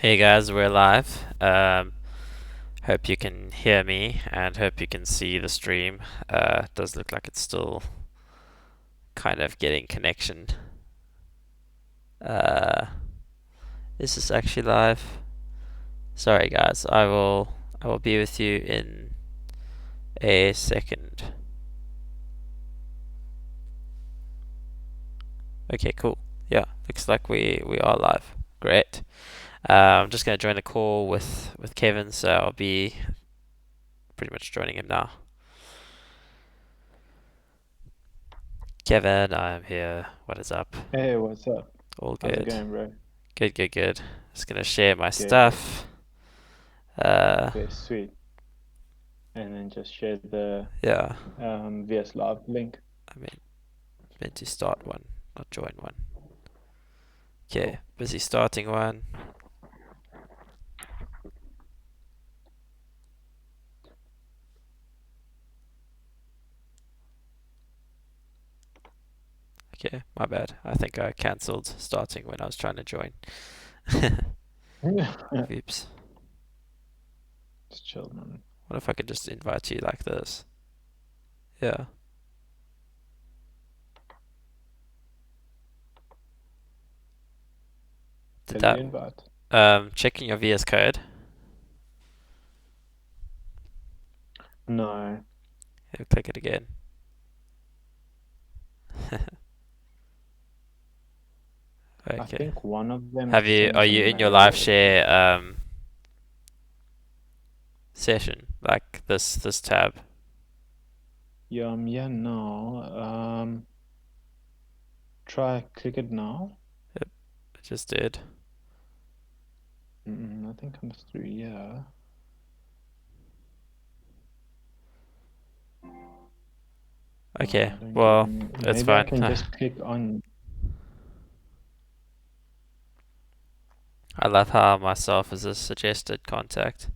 Hey guys, we're live. Hope you can hear me and hope you can see the stream. It does look like it's still kind of getting connection. Uh, is this actually live? Sorry guys, I will be with you in a second. Okay, cool. Yeah, looks like we are live. Great. I'm just gonna join the call with Kevin, so I'll be pretty much joining him now. Kevin, I'm here. What is up? Hey, what's up? All How's it good. going, bro? Good, good, good. Just gonna share my Good, good. stuff. Uh, Okay, sweet. And then just share the yeah. VS Live link. I mean, meant to start one, not join one. Okay, Cool. busy starting one. Okay, my bad. I think I cancelled starting when I was trying to join. Oops. Just chill, man. What if I could just invite you like this? Yeah. Did Tell you that? invite. Checking your VS Code. No, Yeah, click it again. I Okay. think one of them Have you? Are sent you an in your live error. share session? Like this tab? Yeah, no. Try click it now. Yep, I just did. Nothing comes through. Yeah. Okay. I don't get Well, any. it's Maybe I fine. can just click on. I love how myself is a suggested contact.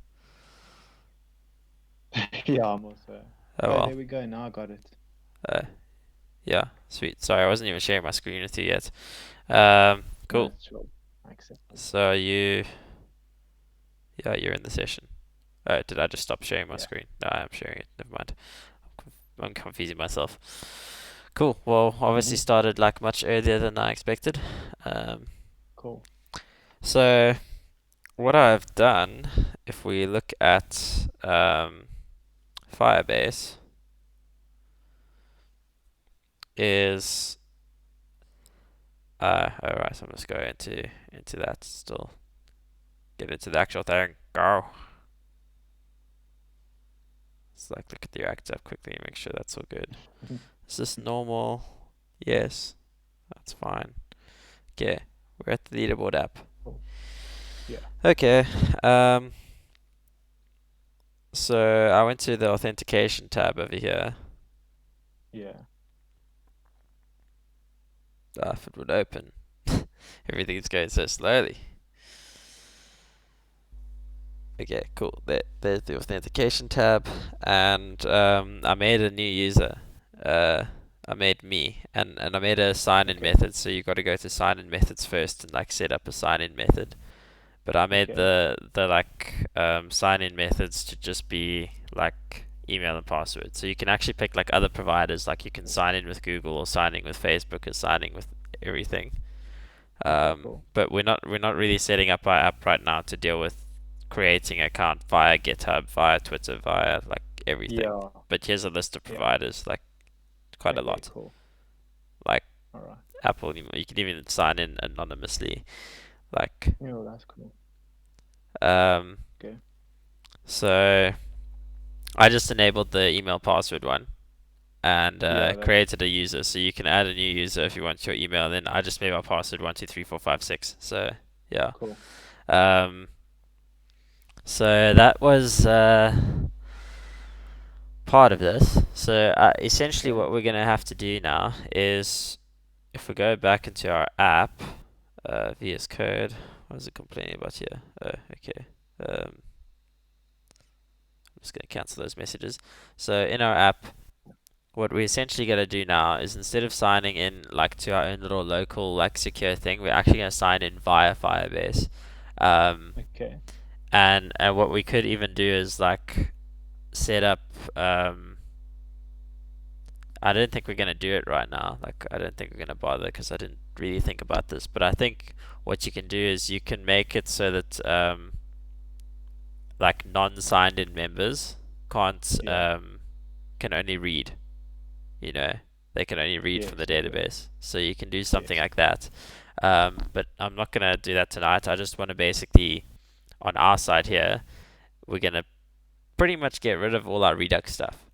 Yeah, I'm also. Oh Oh, well. there we go. Now I got it. Uh, yeah, sweet. Sorry, I wasn't even sharing my screen with you yet. No, Cool. it's chill. I accept it. So yeah, you're in the session. Oh, did I just stop sharing my Yeah. screen? No, I am sharing it. Never mind. I'm confusing myself. Cool. Well, obviously hmm started like much earlier than I expected. Um, Cool. so what I've done, if we look at Firebase, is alright. So I'm just going into that still. Get into the actual thing. Go. Let's like look at the React app quickly and make sure that's all good. Is this normal? Yes, that's fine. Okay, we're at the leaderboard app. Cool. Yeah. Okay. Um. So I went to the authentication tab over here. Yeah. If it would open. Everything's going so slowly. Okay, cool. There's the authentication tab, and I made a new user. Uh, I made me, and I made a sign-in Okay. method. So you got to go to sign-in methods first and like set up a sign-in method. But I made Okay. the like sign-in methods to just be like email and password. So you can actually pick like other providers, like you can sign in with Google or sign in with Facebook or signing with everything. Okay. Cool. But we're not really setting up our app right now to deal with creating an account via GitHub, via Twitter, via like everything. Yeah. But here's a list of Yeah. providers, like quite a Okay. lot. Cool. Like All right. Apple, you can even sign in anonymously. Like Yeah, well, that's cool. um, Okay. so I just enabled the email password one and Yeah, that's created a user. So you can add a new user if you want your email. Then I just made my password 12345 6. So yeah. cool. Um, so that was part of this. So essentially, Okay. what we're gonna have to do now is, if we go back into our app, VS Code. What is it complaining about here? Oh, okay. I'm just gonna cancel those messages. So in our app, what we essentially gonna do now is instead of signing in like to our own little local like secure thing, we're actually gonna sign in via Firebase. Um, Okay. and what we could even do is like set up. I don't think we're gonna do it right now. Like I don't think we're gonna bother because I didn't really think about this. But I think what you can do is you can make it so that like non-signed in members can't Yeah. can only read. You know, they can only read from the Yes. Okay. database. So you can do something Yes. like that. But I'm not gonna do that tonight. I just want to basically on our side here, we're gonna pretty much get rid of all our Redux stuff.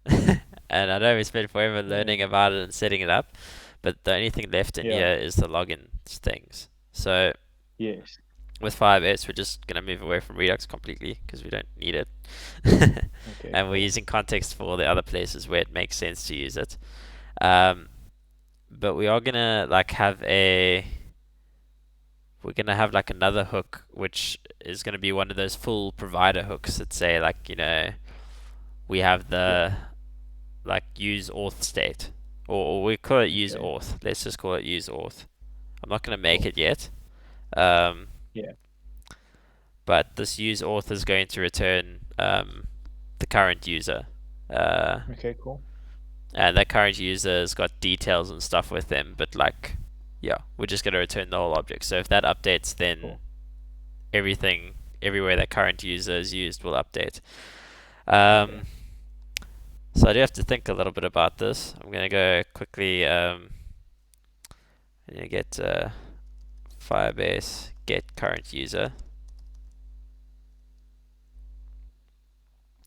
And I know we spent forever learning Mm. about it and setting it up, but the only thing left in Yeah. here is the login things. So Yes. with Firebase, we're just gonna move away from Redux completely because we don't need it, Okay. and we're Cool. using context for all the other places where it makes sense to use it. Um, but we are gonna like have a we're gonna have like another hook which is gonna be one of those full provider hooks that say like we have Yeah. the like use auth state, or we call it use Okay. auth. Let's just call it use auth. I'm not gonna make Cool. it yet, um, Yeah. but this use auth is going to return the current user, uh, Okay. Cool. and that current user has got details and stuff with them. But like, yeah, we're just gonna return the whole object. So if that updates, then Cool. everything everywhere that current user is used will update. Okay. Um, so I do have to think a little bit about this. I'm gonna go quickly. I'm gonna get Firebase get current user.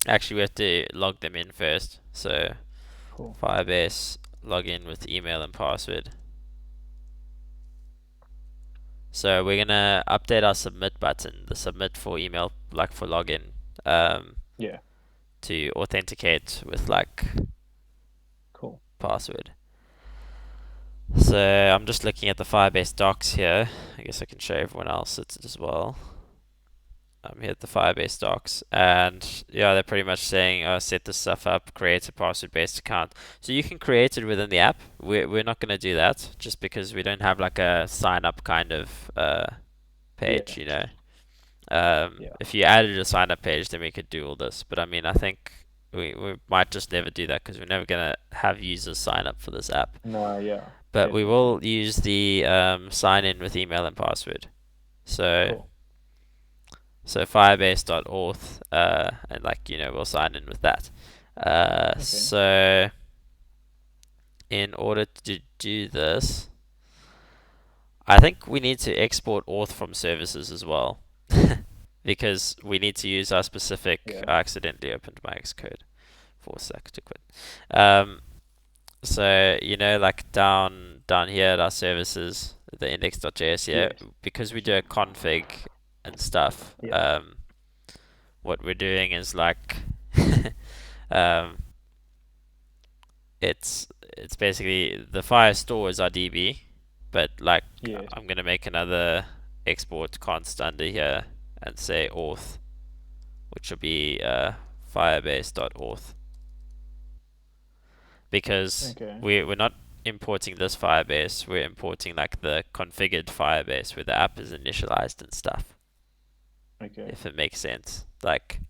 Actually, we have to log them in first. So Cool. Firebase log in with email and password. So we're gonna update our submit button, the submit for email, like for login, um, Yeah. to authenticate with like Cool. password. So I'm just looking at the Firebase docs here. I guess I can show everyone else it as well. I'm here at the Firebase docs, and yeah, they're pretty much saying, set this stuff up, create a password-based account. So you can create it within the app. We're not gonna do that just because we don't have like a sign up kind of Yeah. page, you know. Yeah. If you added a sign up page, then we could do all this. But I mean, I think we might just never do that because we're never gonna have users sign up for this app. No. Yeah. But we Definitely. will use the sign in with email and password. So Cool. Firebase.auth, and like we'll sign in with that. Okay. So in order to do this, I think we need to export auth from services as well, because we need to use our specific. Yeah. I accidentally opened my Xcode for a sec to quit. Um, so like down here at our services, the index.js here, Yes. because we do a config and stuff. Yeah. What we're doing is like um, it's basically the fire stores our DB, but like Yes. I'm gonna make another export const under here and say auth, which will be firebase.auth, because Okay. we're not importing this Firebase, we're importing like the configured Firebase where the app is initialized and stuff, Okay. if it makes sense. Like,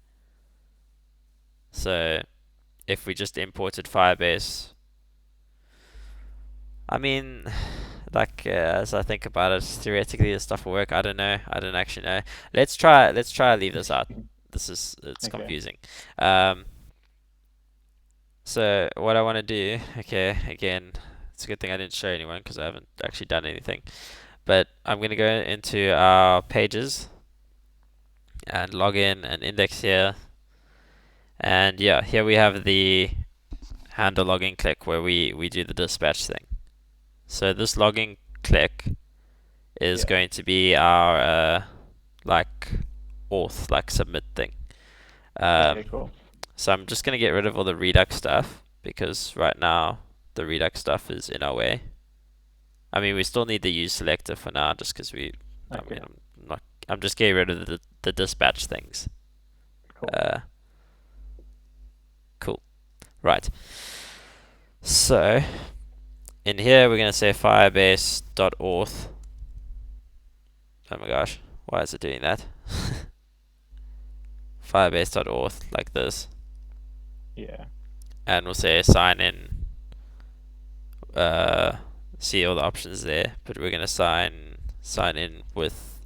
so if we just imported Firebase, I mean, like as I think about it, theoretically this stuff will work. I don't know. I don't actually know. Let's try leave this out. It's Okay. confusing. Um, so what I want to do, okay, again, it's a good thing I didn't show anyone because I haven't actually done anything. But I'm gonna go into our pages and log in and index here. And yeah, here we have the handle login click where we do the dispatch thing. So this login click is Yeah. going to be our like auth, like submit thing. Okay. Um, Cool. so I'm just gonna get rid of all the Redux stuff because right now the Redux stuff is in our way. I mean, we still need the use selector for now, just because I mean, Okay. I'm not. I'm just getting rid of the dispatch things. Cool. Uh, cool. Right. So in here we're gonna say firebase.auth. Oh my gosh, Why is it doing that? Firebase.auth like this, Yeah. and we'll say sign in. See all the options there, but we're gonna sign in with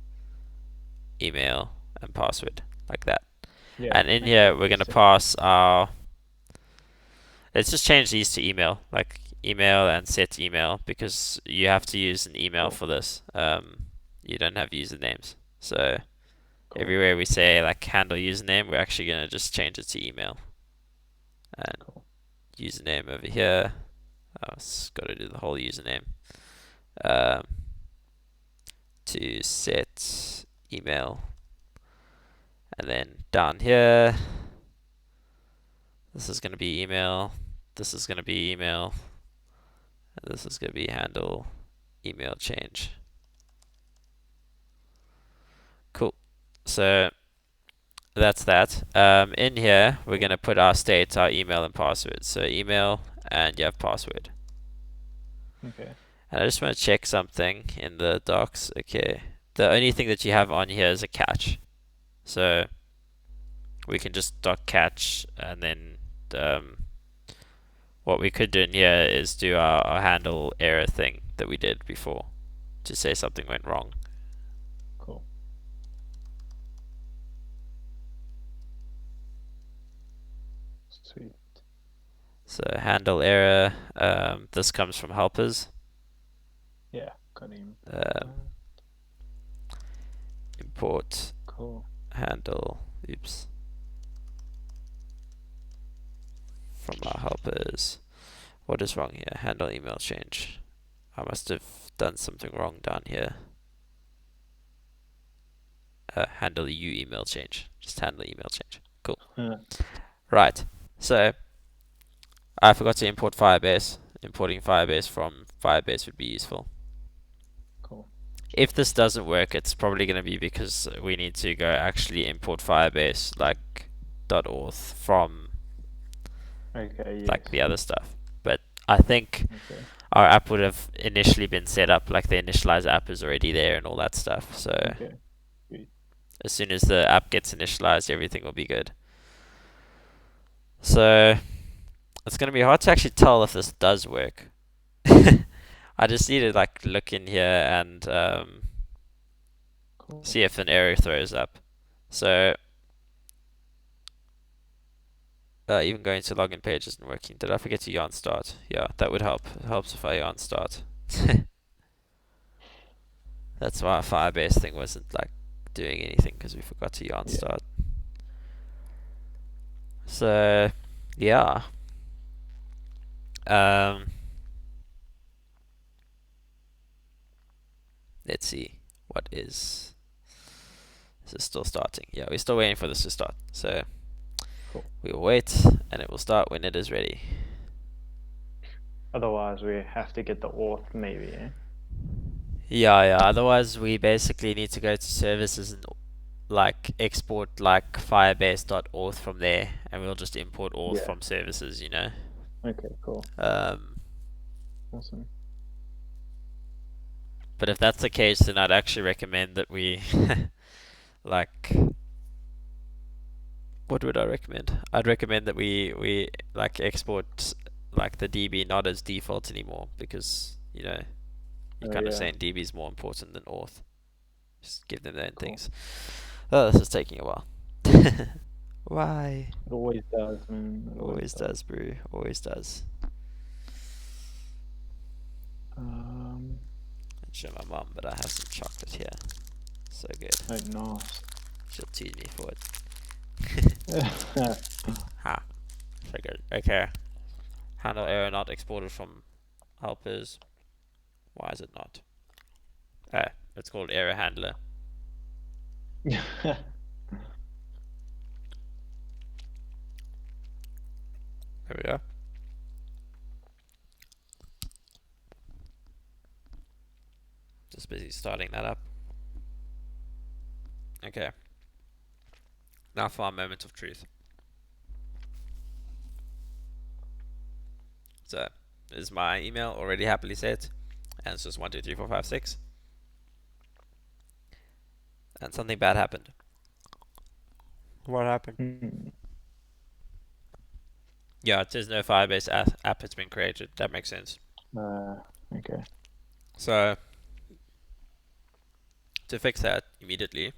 email and password like that. Yeah. And in here Okay. we're gonna So pass our. Let's just change these to email, like email and set email, because you have to use an email cool. for this. You don't have usernames, so Cool. everywhere we say like handle username, we're actually gonna just change it to email. And Cool. username over here. Oh, it's got to do the whole username. Um, to set email, and then down here, this is going to be email. This is going to be email. And this is going to be handle email change. Cool. So that's that. In here, we're going to put our state, our email and password. So email and you have password. Okay. And I just want to check something in the docs. Okay. The only thing that you have on here is a catch. So we can just dot catch, and then what we could do in here is do our handle error thing that we did before to say something went wrong. Cool. Sweet. So handle error, this comes from helpers. Yeah. Got him. Um, import Cool. handle, oops, from our helpers. What is wrong here? Handle email change. I must have done something wrong down here. Handle you email change. Just handle email change. Cool. Right. So I forgot to import Firebase. Importing Firebase from Firebase would be useful. Cool. If this doesn't work, it's probably going to be because we need to go actually import Firebase like .auth from Okay. Yes. like the other stuff. But I think Okay. our app would have initially been set up, like the initialize app is already there and all that stuff. So Okay. Sweet. as soon as the app gets initialized, everything will be good. So it's going to be hard to actually tell if this does work. I just need to like look in here and Cool. see if an error throws up. So even going to login page isn't working. Did I forget to yarn start? Yeah, that would help. It helps if I yarn start. That's why our Firebase thing wasn't like doing anything because we forgot to yarn Yeah. start. So yeah. Um, let's see. What is this is still starting. Yeah, we're still waiting for this to start. So Cool. we will wait and it will start when it is ready. Otherwise, we have to get the auth maybe. Eh? Yeah. Otherwise, we basically need to go to services and like export like firebase.auth from there, and we'll just import auth Yeah. from services. Okay. Cool. Um, Awesome. but if that's the case, then I'd actually recommend that we like. What would I recommend? I'd recommend that we like export like the DB not as default anymore because you're Oh kind of yeah. saying DB is more important than auth. Just give them their own Cool. things. Oh, this is taking a while. Why? It always does, man. It always Always does. does, brew. Always does. Um. I'd show my mum, but I have some chocolate here. So good. Oh, nice. She'll tease me for it. Ha. Figured. Okay. Handle error not exported from helpers. Why is it not? It's called error handler. There we go. Just busy starting that up. Okay. Now for our moment of truth. So, is my email already happily set? And it's just 1, 2, 3, 4, 5, 6. and something bad happened. What happened? Hmm. Yeah, it says no Firebase app has been created. That makes sense. Okay. So to fix that immediately,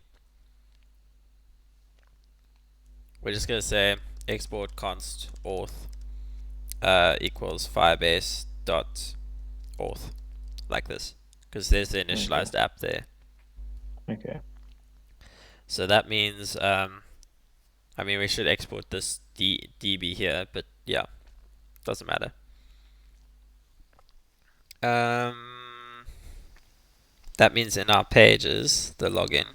we're just gonna say export const auth equals Firebase dot auth like this, because there's the Okay. initialized app there. Okay. So that means I mean we should export this db here, but yeah, doesn't matter. That means in our pages, the login.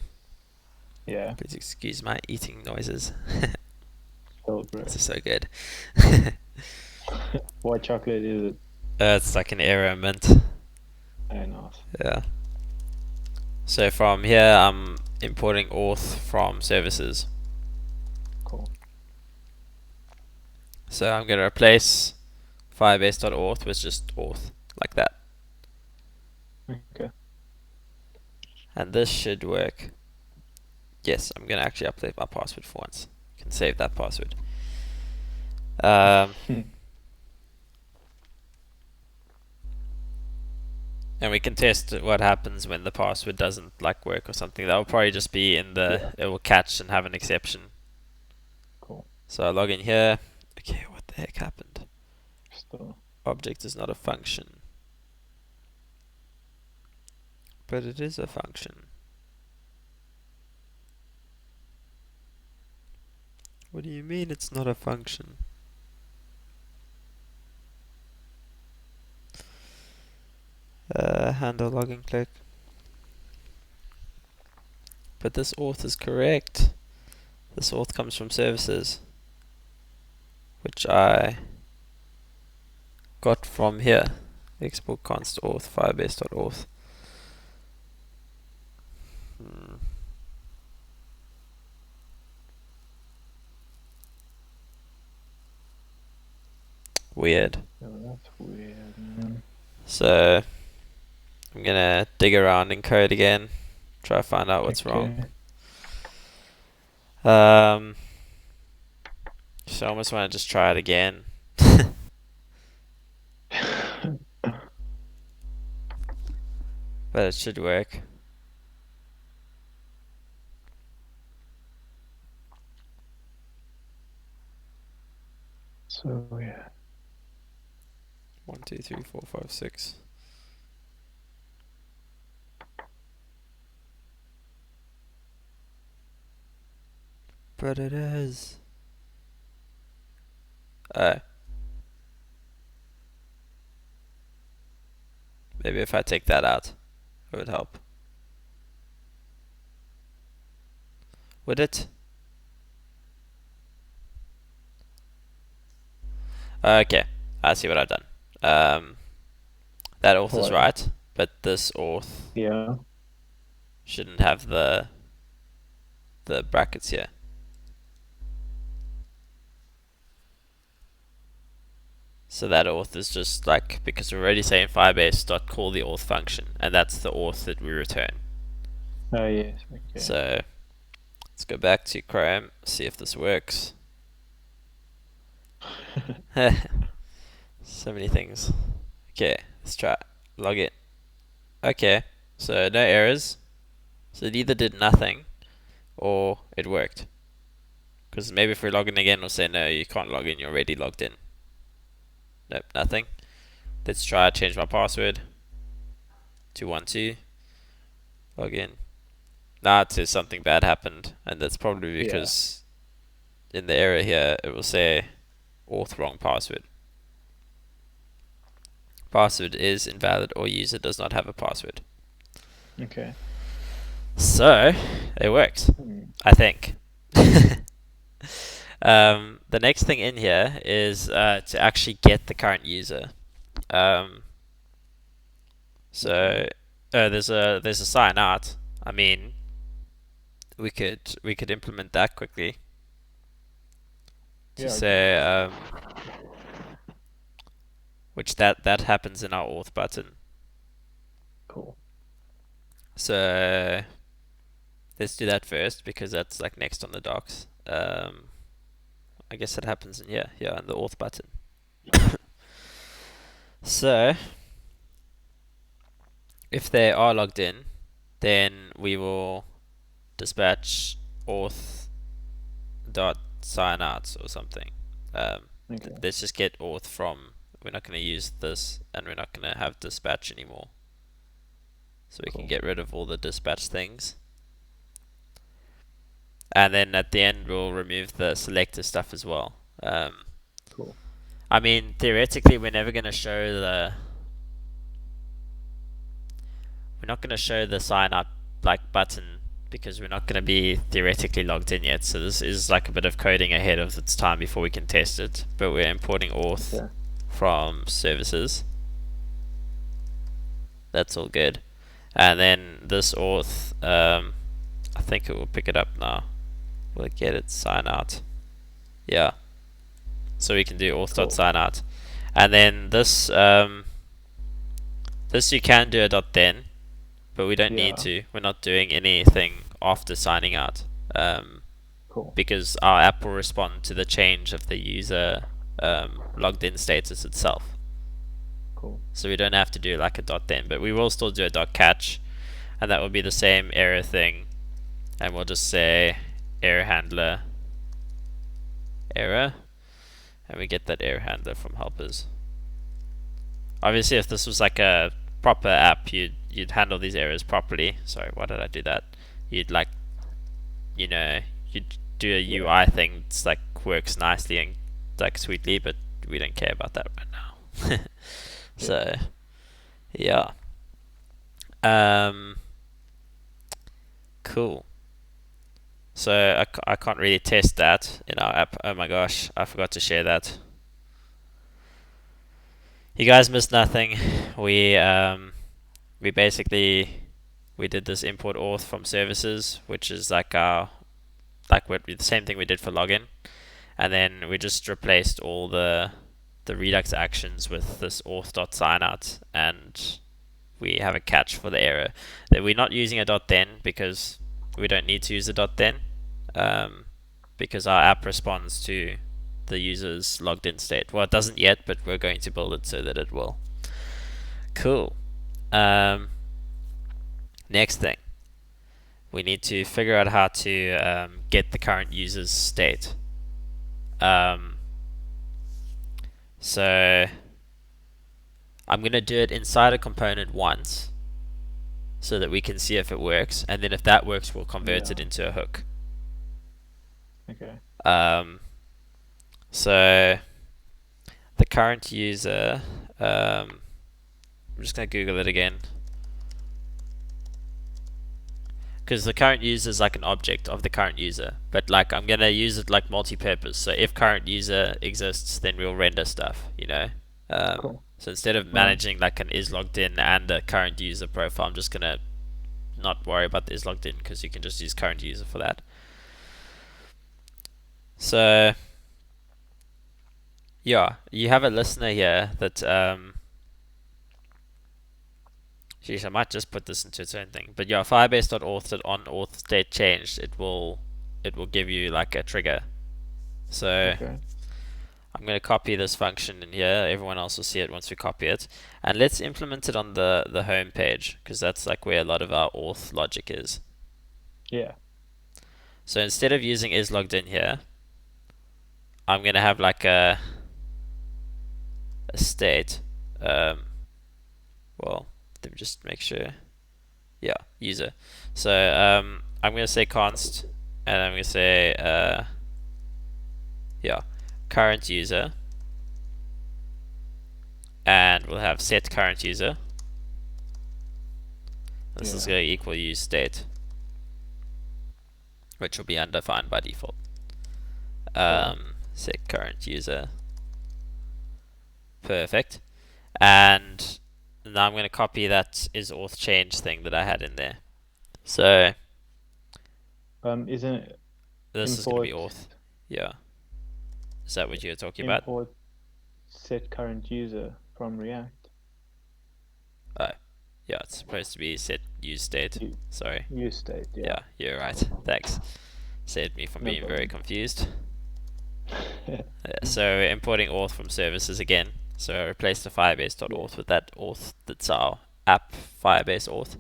Yeah. Please excuse my eating noises. Go for This it. is so good. What chocolate is it? It's like an Aero mint. Very nice. Yeah. So from here, I'm importing auth from services. Cool. So I'm going to replace firebase.auth with just auth, like that. Okay. And this should work. Yes, I'm going to actually update my password for once. You can save that password. And we can test what happens when the password doesn't like work or something. That will probably just be in the, it will catch and have an exception. Cool. So I log in here. Okay, what the heck happened? Still. Object is not a function. But it is a function. What do you mean it's not a function? Handle login click. But this auth is correct. This auth comes from services, which I got from here. Export const auth firebase.auth. Weird. Oh, that's weird, man. So I'm gonna dig around in code again, try to find out what's wrong. So I almost want to just try it again. But it should work. So yeah. 1, 2, 3, 4, 5, 6. But it is. Maybe if I take that out, it would help. Would it? Okay, I see what I've done. That auth is What? right, but this auth Yeah. shouldn't have the brackets here. So that auth is just like, because we're already saying Firebase dot call the auth function, and that's the auth that we return. Oh yes. Okay. So let's go back to Chrome, see if this works. So many things. Okay, let's try it. Log it. Okay, so no errors. So it either did nothing or it worked. Because maybe if we log in again, we'll say no, you can't log in, you're already logged in. Nope, nothing. Let's try change my password. 212. Log in. Nah, it says something bad happened, and that's probably because in the error here it will say auth wrong password. Password is invalid or user does not have a password. Okay. So it works, Hmm. I think. The next thing in here is to actually get the current user. So there's a sign out. I mean, we could implement that quickly to Yeah. say which that happens in our auth button. Cool. So Let's do that first because that's like next on the docs. I guess that happens in here, yeah, in the auth button. So if they are logged in, then we will dispatch auth dot sign out or something. Okay, Let's just get auth from. We're not going to use this, and we're not going to have dispatch anymore. So we can cool. get rid of all the dispatch things. And then at the end, we'll remove the selector stuff as well. Cool. I mean, theoretically, we're never going to show the. We're not going to show the sign up like button because we're not going to be theoretically logged in yet. So this is like a bit of coding ahead of its time before we can test it. But we're importing auth Okay. from services. That's all good. And then this auth, I think it will pick it up now. Will it get it sign out? Yeah. So we can do Cool. auth.sign out. And then this, this you can do a dot then, but we don't need Yeah. to. We're not doing anything after signing out. Cool. Because our app will respond to the change of the user logged in status itself. Cool. So we don't have to do like a dot then, but we will still do a dot catch, and that will be the same error thing, and we'll just say error handler error, and we get that error handler from helpers. Obviously, if this was like a proper app, you'd handle these errors properly. Sorry, why did I do that? You'd like, you know, you'd do a Yeah. UI thing that's like works nicely and like sweetly, but we don't care about that right now. Yeah. So yeah, um, cool. So I can't really test that in our app. Oh my gosh, I forgot to share that. You guys missed nothing. We basically we did this import auth from services, which is like our like what the same thing we did for login, and then we just replaced all the redux actions with this auth.signout, and we have a catch for the error that we're not using a dot then because we don't need to use a dot then, because our app responds to the user's logged in state. Well, it doesn't yet, but we're going to build it so that it will. Cool. Um, Next thing, we need to figure out how to get the current user's state. Um, so I'm going to do it inside a component once so that we can see if it works, and then if that works, we'll convert it Yeah. into a hook. Okay. Um, so the current user, I'm just going to Google it again. Because the current user is like an object of the current user, but like I'm gonna use it like multi-purpose. So if current user exists, then we'll render stuff, you know. Cool. So instead of Right. managing like an is logged in and a current user profile, I'm just gonna not worry about the is logged in because you can just use current user for that. So yeah, you have a listener here that geez, I might just put this into its own thing. But yeah, firebase.auth.on auth state changed, it will give you like a trigger. So Okay. I'm going to copy this function in here. Everyone else will see it once we copy it. And let's implement it on the home page because that's like where a lot of our auth logic is. Yeah. So instead of using is logged in here, I'm going to have like a state. Well, let me just make sure. Yeah, user. So I'm going to say const, and I'm going to say yeah, current user, and we'll have set current user. This is Yeah. going to equal use state, which will be undefined by default. Cool. Set current user. Perfect. And now I'm going to copy that is auth change thing that I had in there. So Isn't it this is going to be import auth. Yeah. Is that what you're talking about? import set current user from React? Oh. Yeah, it's supposed to be set use state. U- Sorry. use state. Yeah. Yeah, you're right. Thanks. Saved me from No being very problem. confused. So we're importing auth from services again. So replace the Yeah. firebase.auth with that auth that's our app firebase auth.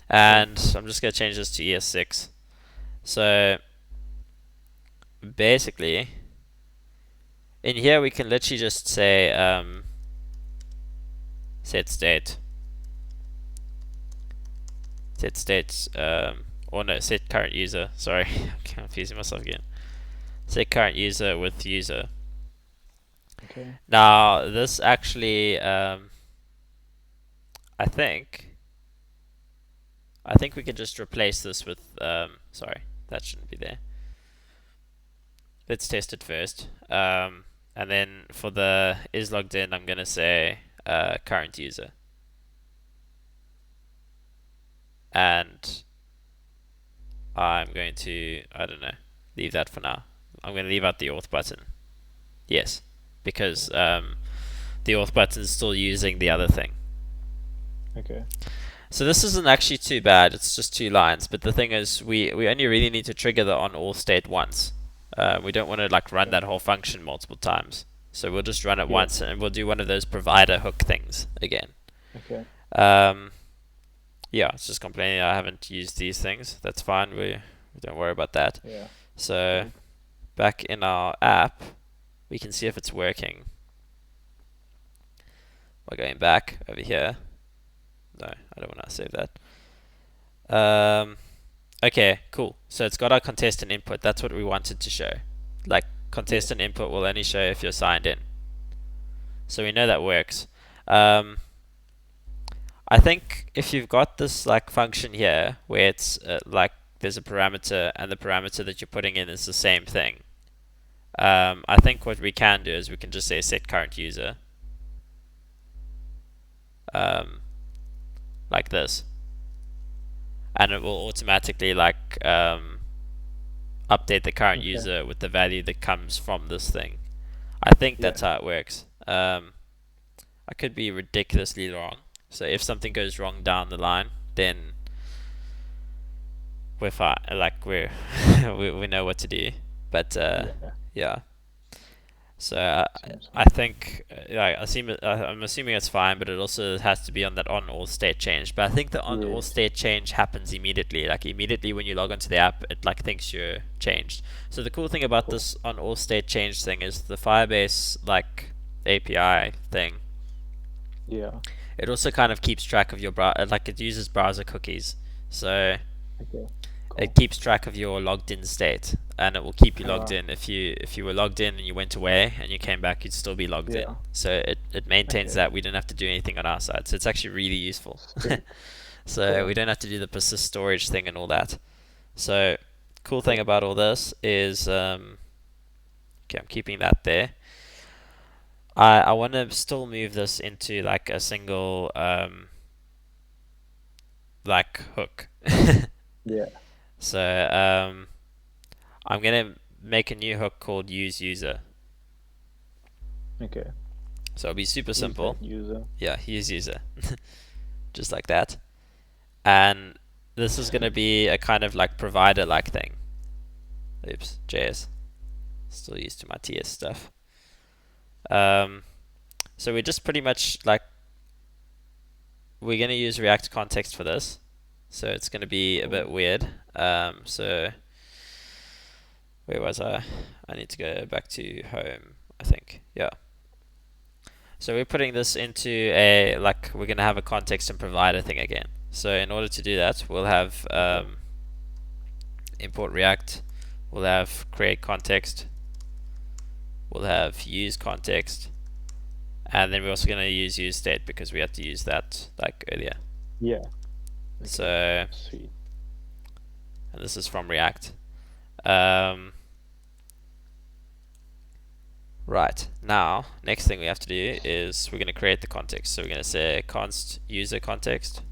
Yeah. And I'm just going to change this to ES6. So basically, in here we can literally just say set state. Set state, or no, set current user. Sorry, I'm confusing myself again. Set current user with user. Okay. Now, this actually, I think we can just replace this with, sorry, that shouldn't be there. Let's test it first. And then for the is logged in, I'm going to say current user. And I'm going to, I don't know, leave that for now. I'm going to leave out the auth button. Yes, because the auth button is still using the other thing. Okay. So this isn't actually too bad. It's just 2 lines. But the thing is, we only really need to trigger the on all state once. We don't want to like run that whole function multiple times. So we'll just run it Yeah. once, and we'll do one of those provider hook things again. Okay. Yeah, it's just complaining I haven't used these things. That's fine. We don't worry about that. Yeah. So Cool. back in our app, we can see if it's working by going back over here. No, I don't want to save that. Okay, cool. So it's got our contestant input. That's what we wanted to show. Like, contestant input will only show if you're signed in. So we know that works. I think if you've got this like function here where it's like there's a parameter and the parameter that you're putting in is the same thing. I think what we can do is we can just say set current user. Like this. And it will automatically like update the current user with the value that comes from this thing. I think that's how it works. I could be ridiculously wrong. So if something goes wrong down the line, then we're fine. Like we know what to do. But yeah. So I think I'm assuming it's fine, but it also has to be on that on all state change. But I think the on all state change happens immediately. Like immediately when you log onto the app, it like thinks you're changed. So the cool thing about this on all state change thing is the Firebase like API thing. Yeah. It also kind of keeps track of your like it uses browser cookies. So Okay. it keeps track of your logged in state, and it will keep you logged in. If you were logged in and you went away and you came back, you'd still be logged in. So it maintains that. We don't have to do anything on our side. So it's actually really useful. So we don't have to do the persist storage thing and all that. So cool thing about all this is okay, I'm keeping that there. I want to still move this into like a single like hook. Yeah. So I'm gonna make a new hook called use user. Okay. So it'll be super simple. User. Yeah, use user. Just like that. And this is gonna be a kind of like provider like thing. Oops, JS. Still used to my TS stuff. So we're just pretty much like we're gonna use React context for this. So it's gonna be a bit weird. So where was I? I need to go back to home, I think. Yeah. So we're putting this into a, like, we're going to have a context and provider thing again. So in order to do that, we'll have import React, we'll have create context, we'll have use context, and then we're also going to use state because we had to use that like earlier. Yeah. Okay. So sweet. And this is from React. Right, now, next thing we have to do is we're going to create the context. So we're going to say const user context.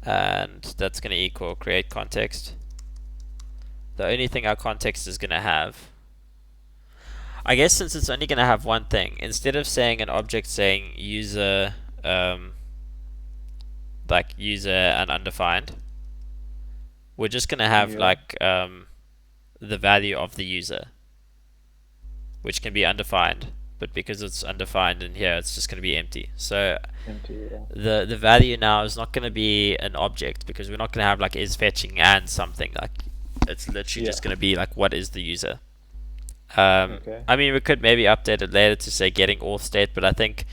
And that's going to equal create context. The only thing our context is going to have... I guess since it's only going to have one thing, instead of saying an object saying user, like user and undefined, we're just going to have Yeah. like the value of the user, which can be undefined. But because it's undefined in here, it's just going to be empty. So Empty. Yeah. the value now is not going to be an object because we're not going to have like is fetching and something like. It's literally Yeah. just going to be like what is the user. Okay. I mean, we could maybe update it later to say getting auth state, but I think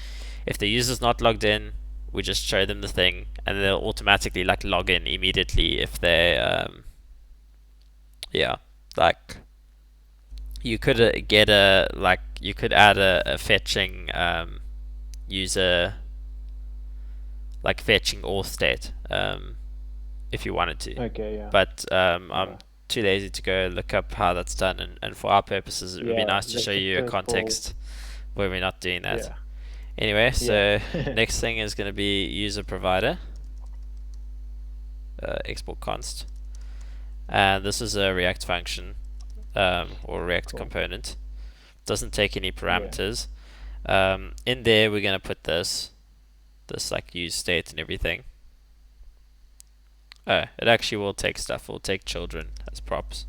if the user's not logged in, we just show them the thing, and they'll automatically like log in immediately if they, yeah, like you could get a like you could add a fetching user like fetching auth state if you wanted to, Okay. Yeah. but I'm Yeah. too lazy to go look up how that's done, and for our purposes, it would be Yeah. nice to show Let's just you a go for. context where we're not doing that. Yeah. Anyway, Yeah. so next thing is going to be user provider, export const, and this is a React function or React Cool. component. Doesn't take any Yeah. parameters. In there, we're going to put this like use state and everything. Oh, it actually will take stuff. We'll take children as props.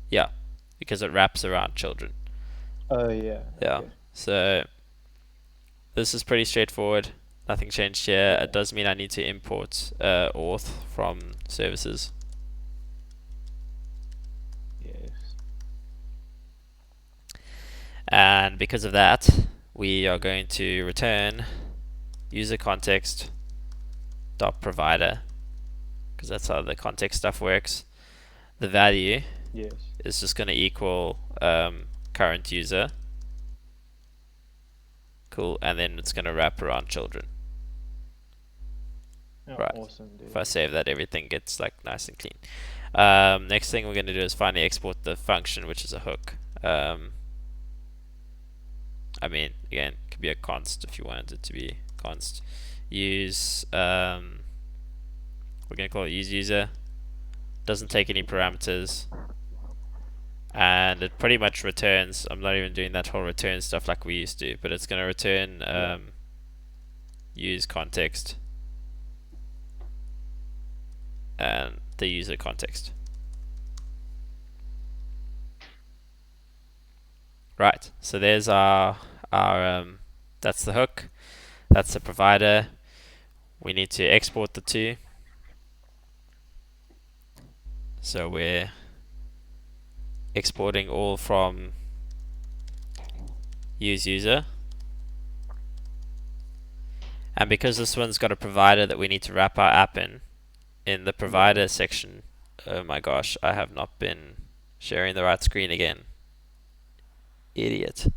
Yeah, because it wraps around children. Oh yeah. Yeah. Okay. So this is pretty straightforward. Nothing changed here. It Okay. does mean I need to import auth from services. Yes. And because of that, we are going to return user context dot provider, because that's how the context stuff works. The value Yes. is just going to equal current user. Cool, and then it's going to wrap around children. Oh, Right. awesome, dude. If I save that, everything gets like nice and clean. Next thing we're going to do is finally export the function, which is a hook. I mean, again, it could be a const if you wanted it to be const. Use, we're going to call it use user. Doesn't take any parameters. And it pretty much returns, I'm not even doing that whole return stuff like we used to, but it's going to return use context and the user context. Right, so there's our that's the hook, that's the provider. We need to export the two. So we're exporting all from use user. And because this one's got a provider that we need to wrap our app in the provider section, oh my gosh, I have not been sharing the right screen again. Idiot.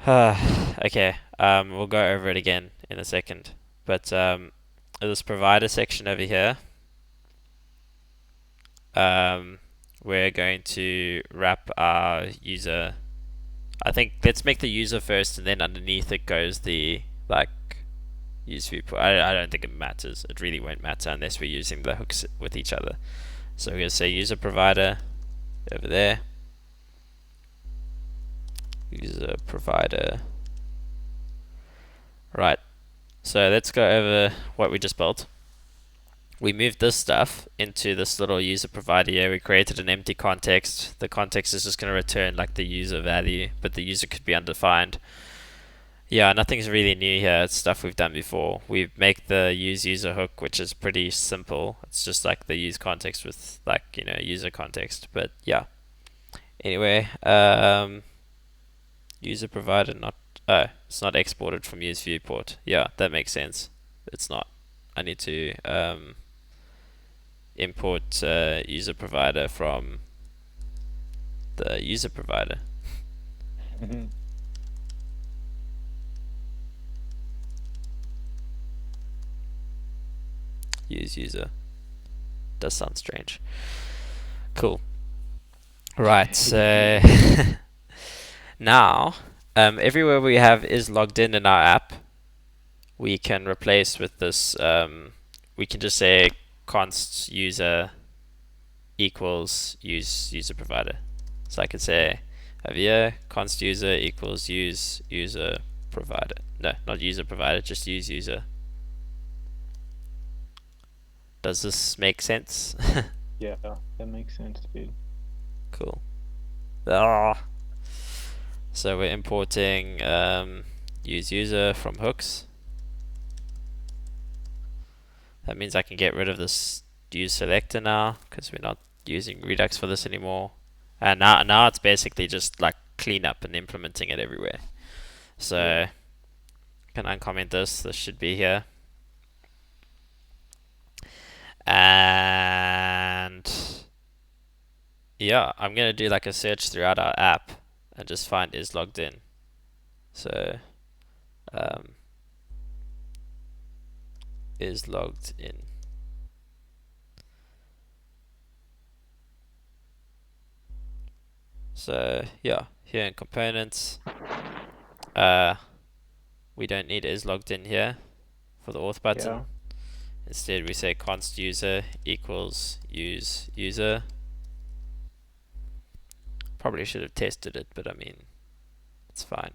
Okay, we'll go over it again in a second. But this provider section over here, we're going to wrap our user. I think let's make the user first, and then underneath it goes the like use viewport. I don't think it matters. It really won't matter unless we're using the hooks with each other. So we're going to say user provider over there. User provider. Right. So let's go over what we just built. We moved this stuff into this little user provider here. We created an empty context. The context is just going to return like the user value, but the user could be undefined. Yeah, nothing's really new here. It's stuff we've done before. We make the use user hook, which is pretty simple. It's just like the use context with like, user context. But yeah. Anyway, user provider not it's not exported from use viewport. Yeah, that makes sense. It's not. I need to import user provider from the user provider. Use user. Does sound strange. Cool. Right, so now everywhere we have is logged in our app, we can replace with this, we can just say const user equals use user provider. So I could say over here, const user equals use user provider. No, not user provider, just use user. Does this make sense? Yeah, that makes sense, dude. Cool. Ah. So we're importing use user from hooks. That means I can get rid of this use selector now because we're not using Redux for this anymore. And now it's basically just like cleanup and implementing it everywhere. So Yeah, I can uncomment this. This should be here. And yeah, I'm gonna do like a search throughout our app and just find is logged in. So um, is logged in. So yeah, here in components, we don't need is logged in here for the auth yeah, button. Instead, we say const user equals use user. Probably should have tested it, but I mean, it's fine.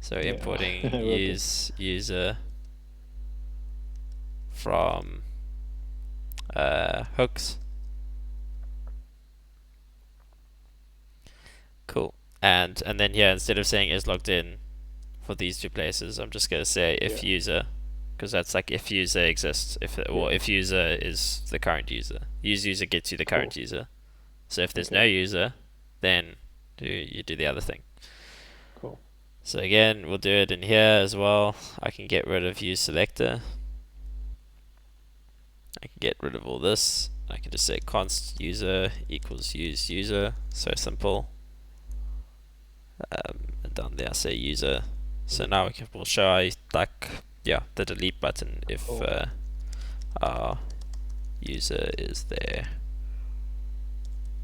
So yeah. importing Will do. use user from hooks. Cool. And then here, instead of saying is logged in for these two places, I'm just gonna say if Yeah, user, because that's like if user exists, or yeah. if user is the current user. Use user gets you the current Cool. user. So if there's no Okay, user, then you do the other thing. cool. So again, we'll do it in here as well. I can get rid of use selector. I can get rid of all this. I can just say const user equals use user. So simple. And down there I say user. So now we'll show like the delete button if Cool. our user is there.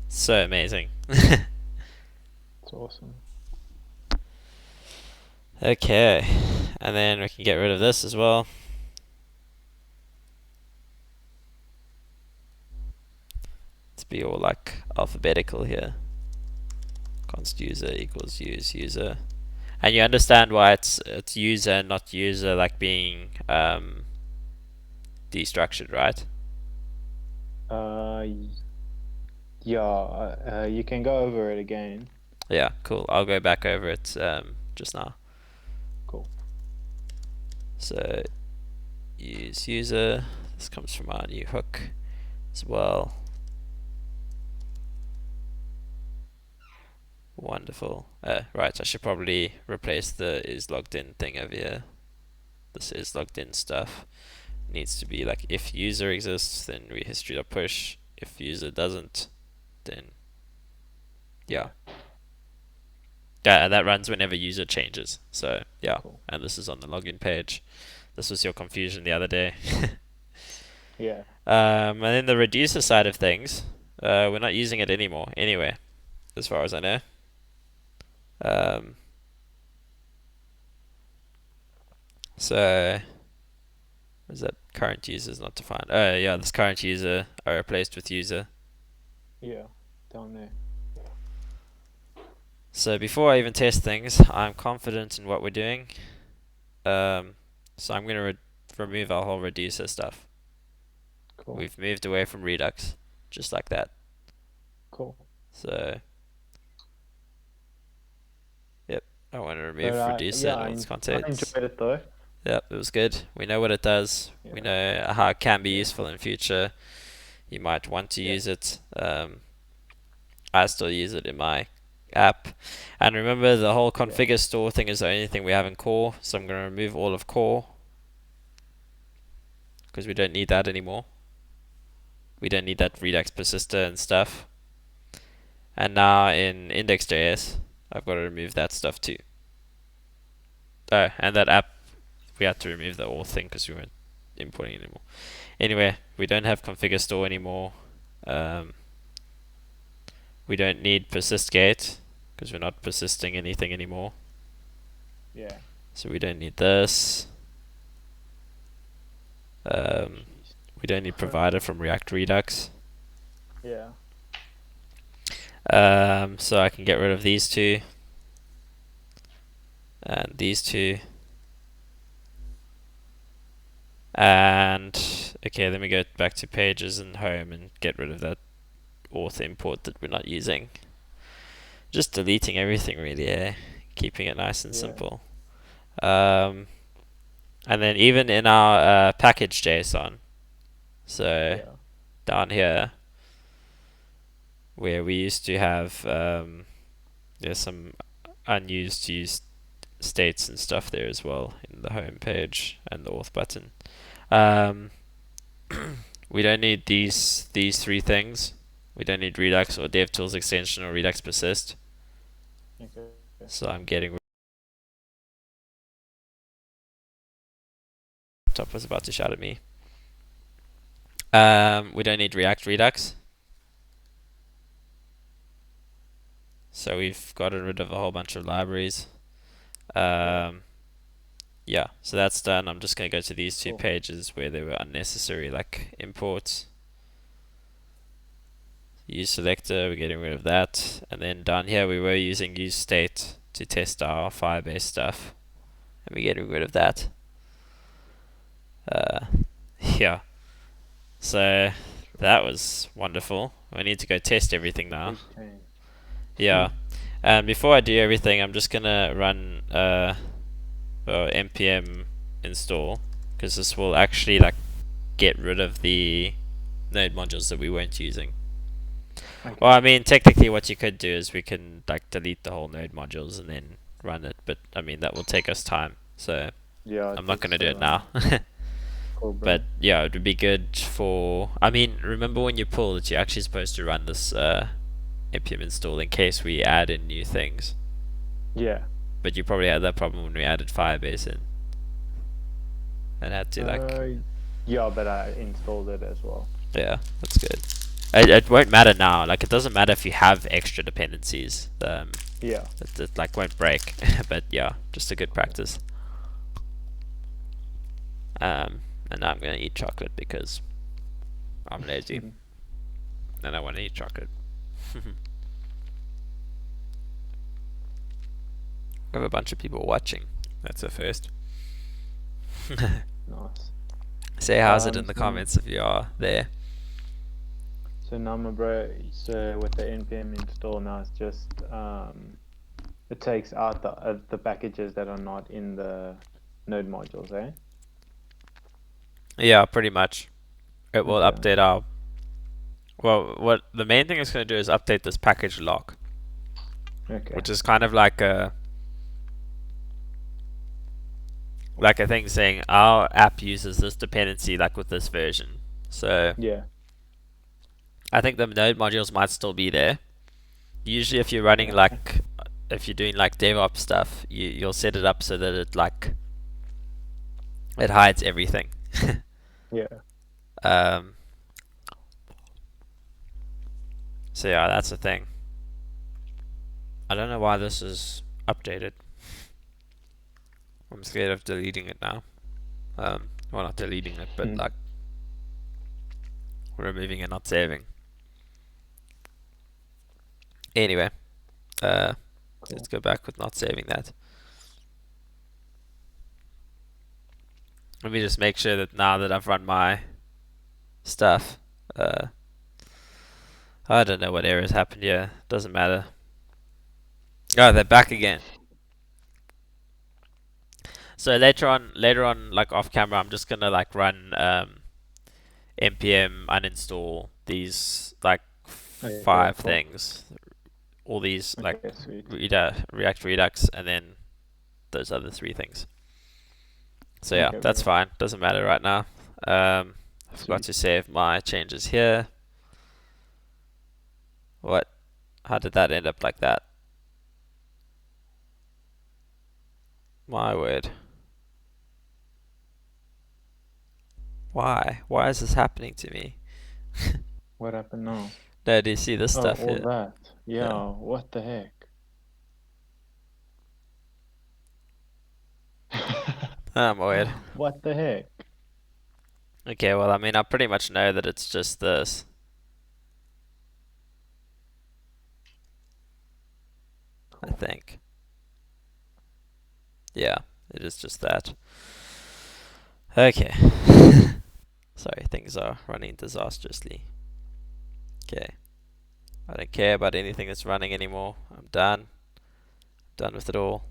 So amazing. It's awesome. Okay, and then we can get rid of this as well. To be all like alphabetical here. Const user equals use user. And you understand why it's user, not user, like being destructured, right? Uh, yeah. You can go over it again. Yeah, cool. I'll go back over it just now. Cool. So use user. This comes from our new hook as well. Wonderful. Right, I should probably replace the is logged in thing over here. This is logged in stuff needs to be like if user exists, then rehistory.push. If user doesn't, then yeah. Yeah, and that runs whenever user changes. So yeah, Cool. and this is on the login page. This was your confusion the other day. Yeah. And then the reducer side of things, we're not using it anymore anyway, as far as I know. Um, so is that current user is not defined? Oh yeah, this current user I replaced with user. Yeah. Down there. So before I even test things, I'm confident in what we're doing. So I'm gonna remove our whole reducer stuff. Cool. We've moved away from Redux, just like that. Cool. So yep, I want to But remove reducer yeah, and all its I contents. enjoyed it though. Yep, it was good. We know what it does. We Yeah. know how it can be Yeah. useful in future. You might want to Yeah. use it. I still use it in my app. And remember, the whole Yeah. configure store thing is the only thing we have in core. So I'm going to remove all of core because we don't need that anymore. We don't need that Redux persister and stuff. And now in index.js, I've got to remove that stuff too. Oh, and that app, we had to remove the auth thing because we weren't importing it anymore. Anyway, we don't have configure store anymore. We don't need persistgate because we're not persisting anything anymore. Yeah. So we don't need this. We don't need provider from React Redux. Yeah. So I can get rid of these two and these two. And okay, then we go back to pages and home and get rid of that auth import that we're not using. Just deleting everything really, eh? Keeping it nice and Yeah. simple. Um, and then even in our package JSON, so Yeah. down here where we used to have there's some unused used states and stuff there as well in the home page and the auth button. Um, we don't need these three things. We don't need Redux or DevTools extension or Redux persist. Okay. So I'm getting top was about to shout at me. We don't need React Redux. So we've gotten rid of a whole bunch of libraries. Yeah. Yeah, so that's done. I'm just going to go to these two Cool. pages where there were unnecessary like imports. Use selector, we're getting rid of that. And then down here we were using use state to test our Firebase stuff. And we're getting rid of that. Uh, yeah. So that was wonderful. I need to go test everything now. Big change. Yeah. And before I do everything, I'm just gonna run npm install because this will actually like get rid of the node modules that we weren't using. Okay. Well, I mean, technically, what you could do is we can like delete the whole node modules and then run it, but I mean that will take us time, so Yeah, I'm it not takes gonna do so it now. long. Cool, But bro. yeah, it would be good for. I mean, remember when you pull that you're actually supposed to run this npm install in case we add in new things. Yeah. But you probably had that problem when we added Firebase in and had to like. Yeah, but I installed it as well. Yeah, that's good. It won't matter now. Like it doesn't matter if you have extra dependencies. Yeah. It like won't break. But yeah, just a good practice. And now I'm gonna eat chocolate because I'm lazy and I want to eat chocolate. I have a bunch of people watching. That's a first. Nice. Say how's it in the So, comments if you are there. so now, my bro, so with the npm install now, it's just it takes out the packages that are not in the node modules, eh? Yeah, pretty much. It will Okay. update our. Well, what the main thing it's going to do is update this package lock, Okay. which is kind of like a thing saying our app uses this dependency like with this version. So Yeah. I think the node modules might still be there. Usually if you're running Okay. like if you're doing like DevOps stuff, you'll set it up so that it hides everything. Yeah. um, so yeah, that's the thing. I don't know why this is updated. I'm scared of deleting it now. Well, not deleting it, but like removing and not saving. Anyway, Cool. let's go back with not saving that. Let me just make sure that now that I've run my stuff, I don't know what errors happened here. Doesn't matter. Oh, they're back again. So later on, like off camera, I'm just gonna like run npm uninstall these like Okay, five cool. things, all these like Okay, sweet. React Redux, and then those other three things. So yeah, Okay, that's bro. fine. Doesn't matter right now. I forgot Sweet. to save my changes here. What? How did that end up like that? My word. Why? Why is this happening to me? What happened now? No, do you see this Oh, stuff all here? that. Yeah. Yeah, what the heck? Oh my word. What the heck? Okay, well, I mean, I pretty much know that it's just this. I Cool. think. Yeah, it is just that. Okay. Sorry, things are running disastrously. Okay. I don't care about anything that's running anymore. I'm done. Done with it all.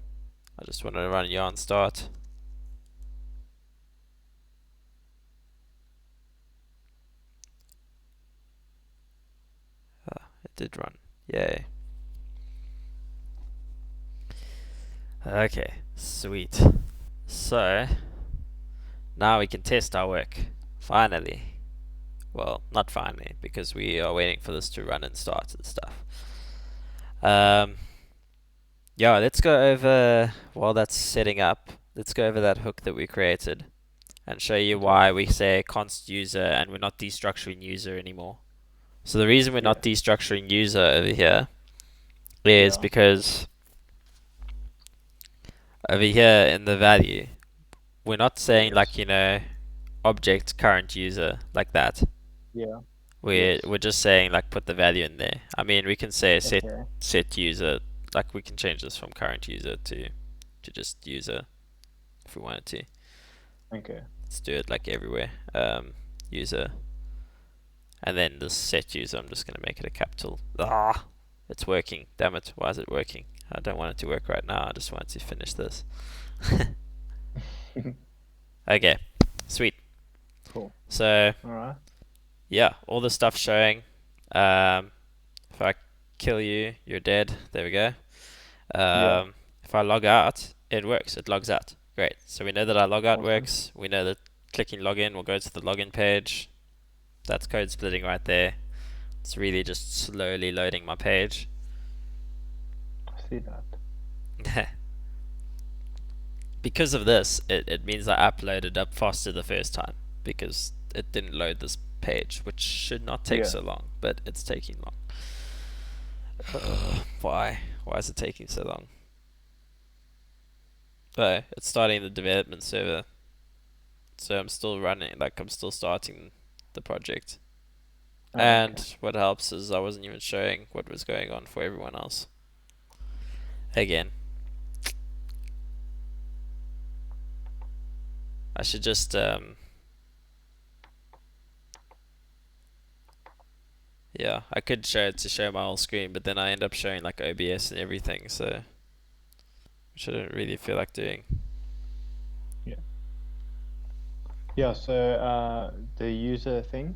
I just want to run yarn start. It did run. Yay. Okay, sweet. So, now we can test our work. Finally. Well, not finally, because we are waiting for this to run and start and stuff. Yeah, let's go over, while that's setting up, let's go over that hook that we created and show you Okay. why we say const user and we're not destructuring user anymore. So the reason we're Yeah. not destructuring user over here is Yeah. because over here in the value, we're not saying like, Yes. you know, object current user like that. Yeah. Yes. We're just saying like put the value in there. I mean, we can say Okay. set user, like we can change this from current user to just user if we wanted to. Okay. Let's do it like everywhere. User, and then this set user, I'm just gonna make it a capital. Ah, it's working. Damn it! Why is it working? I don't want it to work right now. I just want to finish this. Okay, sweet. Cool. So All right. yeah, all the stuff showing. If I kill you, you're dead. There we go. Yeah. If I log out, it works. It logs out. Great. So we know that our logout Awesome. works. We know that clicking login will go to the login page. That's code splitting right there. It's really just slowly loading my page. I see that. Because of this, it means I uploaded up faster the first time because it didn't load this page, which should not take Yeah. so long, but it's taking long. Why? Why is it taking so long? Oh, it's starting the development server. So I'm still running, like I'm still starting the project. Oh, okay. And what helps is I wasn't even showing what was going on for everyone else. Again. I should just yeah, I could show it to show my whole screen, but then I end up showing like OBS and everything, so which I don't really feel like doing. Yeah. Yeah. So the user thing.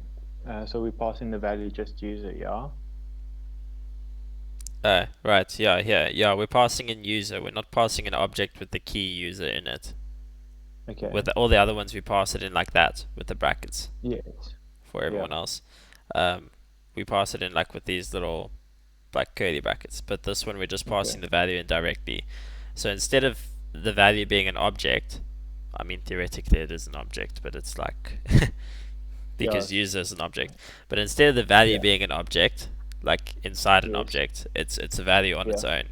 So we pass in the value just user. Yeah. Oh, right, yeah, we're passing in user, we're not passing an object with the key user in it. Okay. With all the other ones we pass it in like that, with the brackets Yes. for Yeah. everyone else. Um, we pass it in like with these little like curly brackets, but this one we're just Okay. passing the value in directly. So instead of the value being an object, I mean theoretically it is an object, but it's like because Yes. user is an object. But instead of the value Yeah. being an object, like inside an Yes. object, it's a value on its Yeah.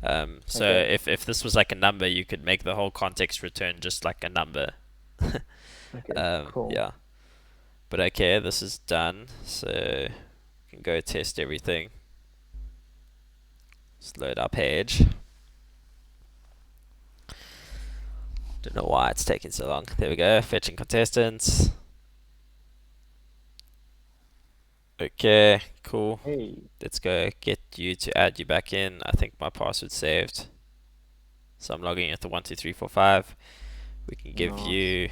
own. So Okay. if this was like a number, you could make the whole context return just like a number. Okay. Cool. Yeah. But okay, this is done, so we can go test everything. Let's load our page. Don't know why it's taking so long. There we go, fetching contestants. Okay, cool. Hey. Let's go get you to add you back in. I think my password's saved. So I'm logging at the 12345. We can give Nice. you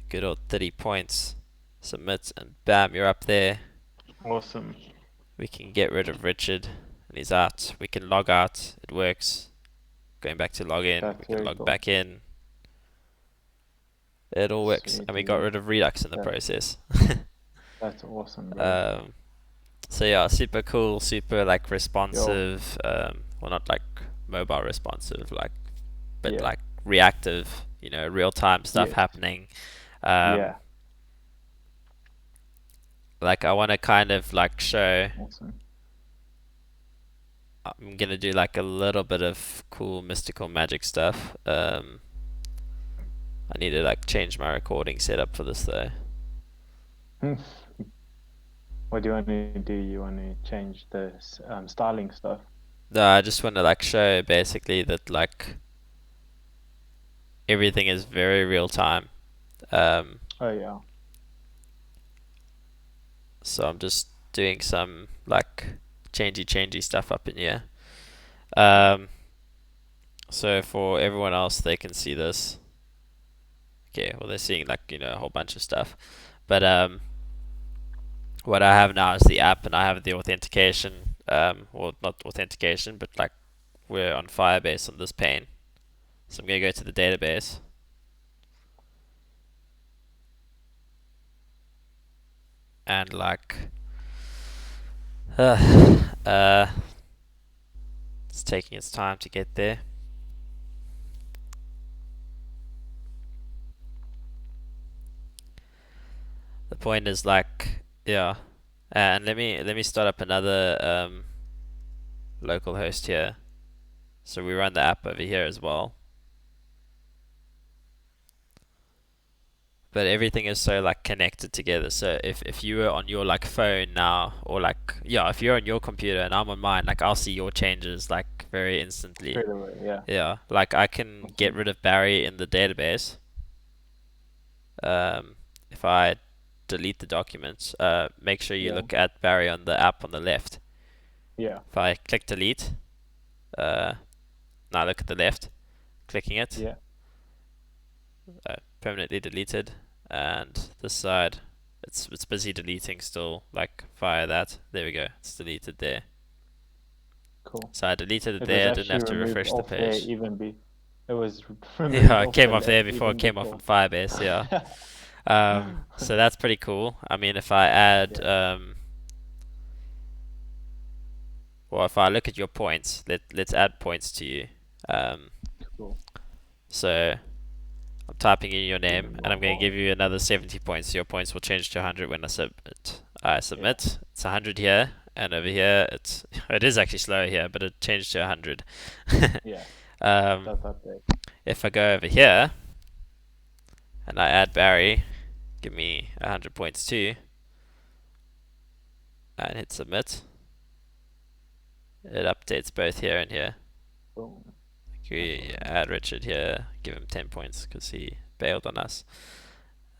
good old 30 points. Submit and bam, you're up there. Awesome. We can get rid of Richard and he's out. We can log out. It works. Going back to login. We That's can very log cool. back in. It all works. Sweet, And we got rid of Redux in the that, process. that's awesome, bro. um, so yeah, super cool, super like Yo. responsive. Well, not like mobile responsive, like but Yeah. like reactive. You know, real time stuff Yes. happening. Um, Yeah. like I want to kind of like show. Awesome. I'm gonna do like a little bit of cool mystical magic stuff. I need to like change my recording setup for this though. What do you want to do? You want to change the styling stuff? No, I just want to like show basically that like everything is very real time. Um, Oh yeah. so I'm just doing some like changey stuff up in here. Um, so for everyone else, they can see this. Okay, well they're seeing like a whole bunch of stuff, but what I have now is the app, and I have the authentication. Well, not authentication, but like we're on Firebase on this pane. So I'm gonna go to the database and like, uh, it's taking its time to get there. The point is like, yeah, and let me start up another local host here. So we run the app over here as well. But everything is so like connected together. So if you were on your like phone now, or like yeah, if you're on your computer and I'm on mine, like I'll see your changes like very instantly. Straight away. Yeah. Yeah, like I can get Awesome. rid of Barry in the database. Um, if I delete the documents, make sure you Yeah. look at Barry on the app on the left. Yeah. If I click delete, uh, now look at the left, clicking it, Yeah. permanently deleted, and this side, it's busy deleting still, like via that. There we go, it's deleted there. Cool. So I deleted it It was there, didn't actually have to removed refresh the off there page. even be. It was removed Yeah, it off the came off there left before it even came off on before. Firebase, yeah. So that's pretty cool. I mean, if I add, Yeah. well, if I look at your points, let's add points to you. Um, Cool. so I'm typing in your Give name, me and my I'm going to give heart. you another 70 points. So your points will change to 100 when I submit. I Yeah. submit. It's 100 here, and over here it is actually slower here, but it changed to 100. Yeah. um, That's update. if I go over here and I add Barry, give me 100 points too, and hit submit. It updates both here and here. Boom. That's We awesome. add Richard here, give him 10 points because he bailed on us.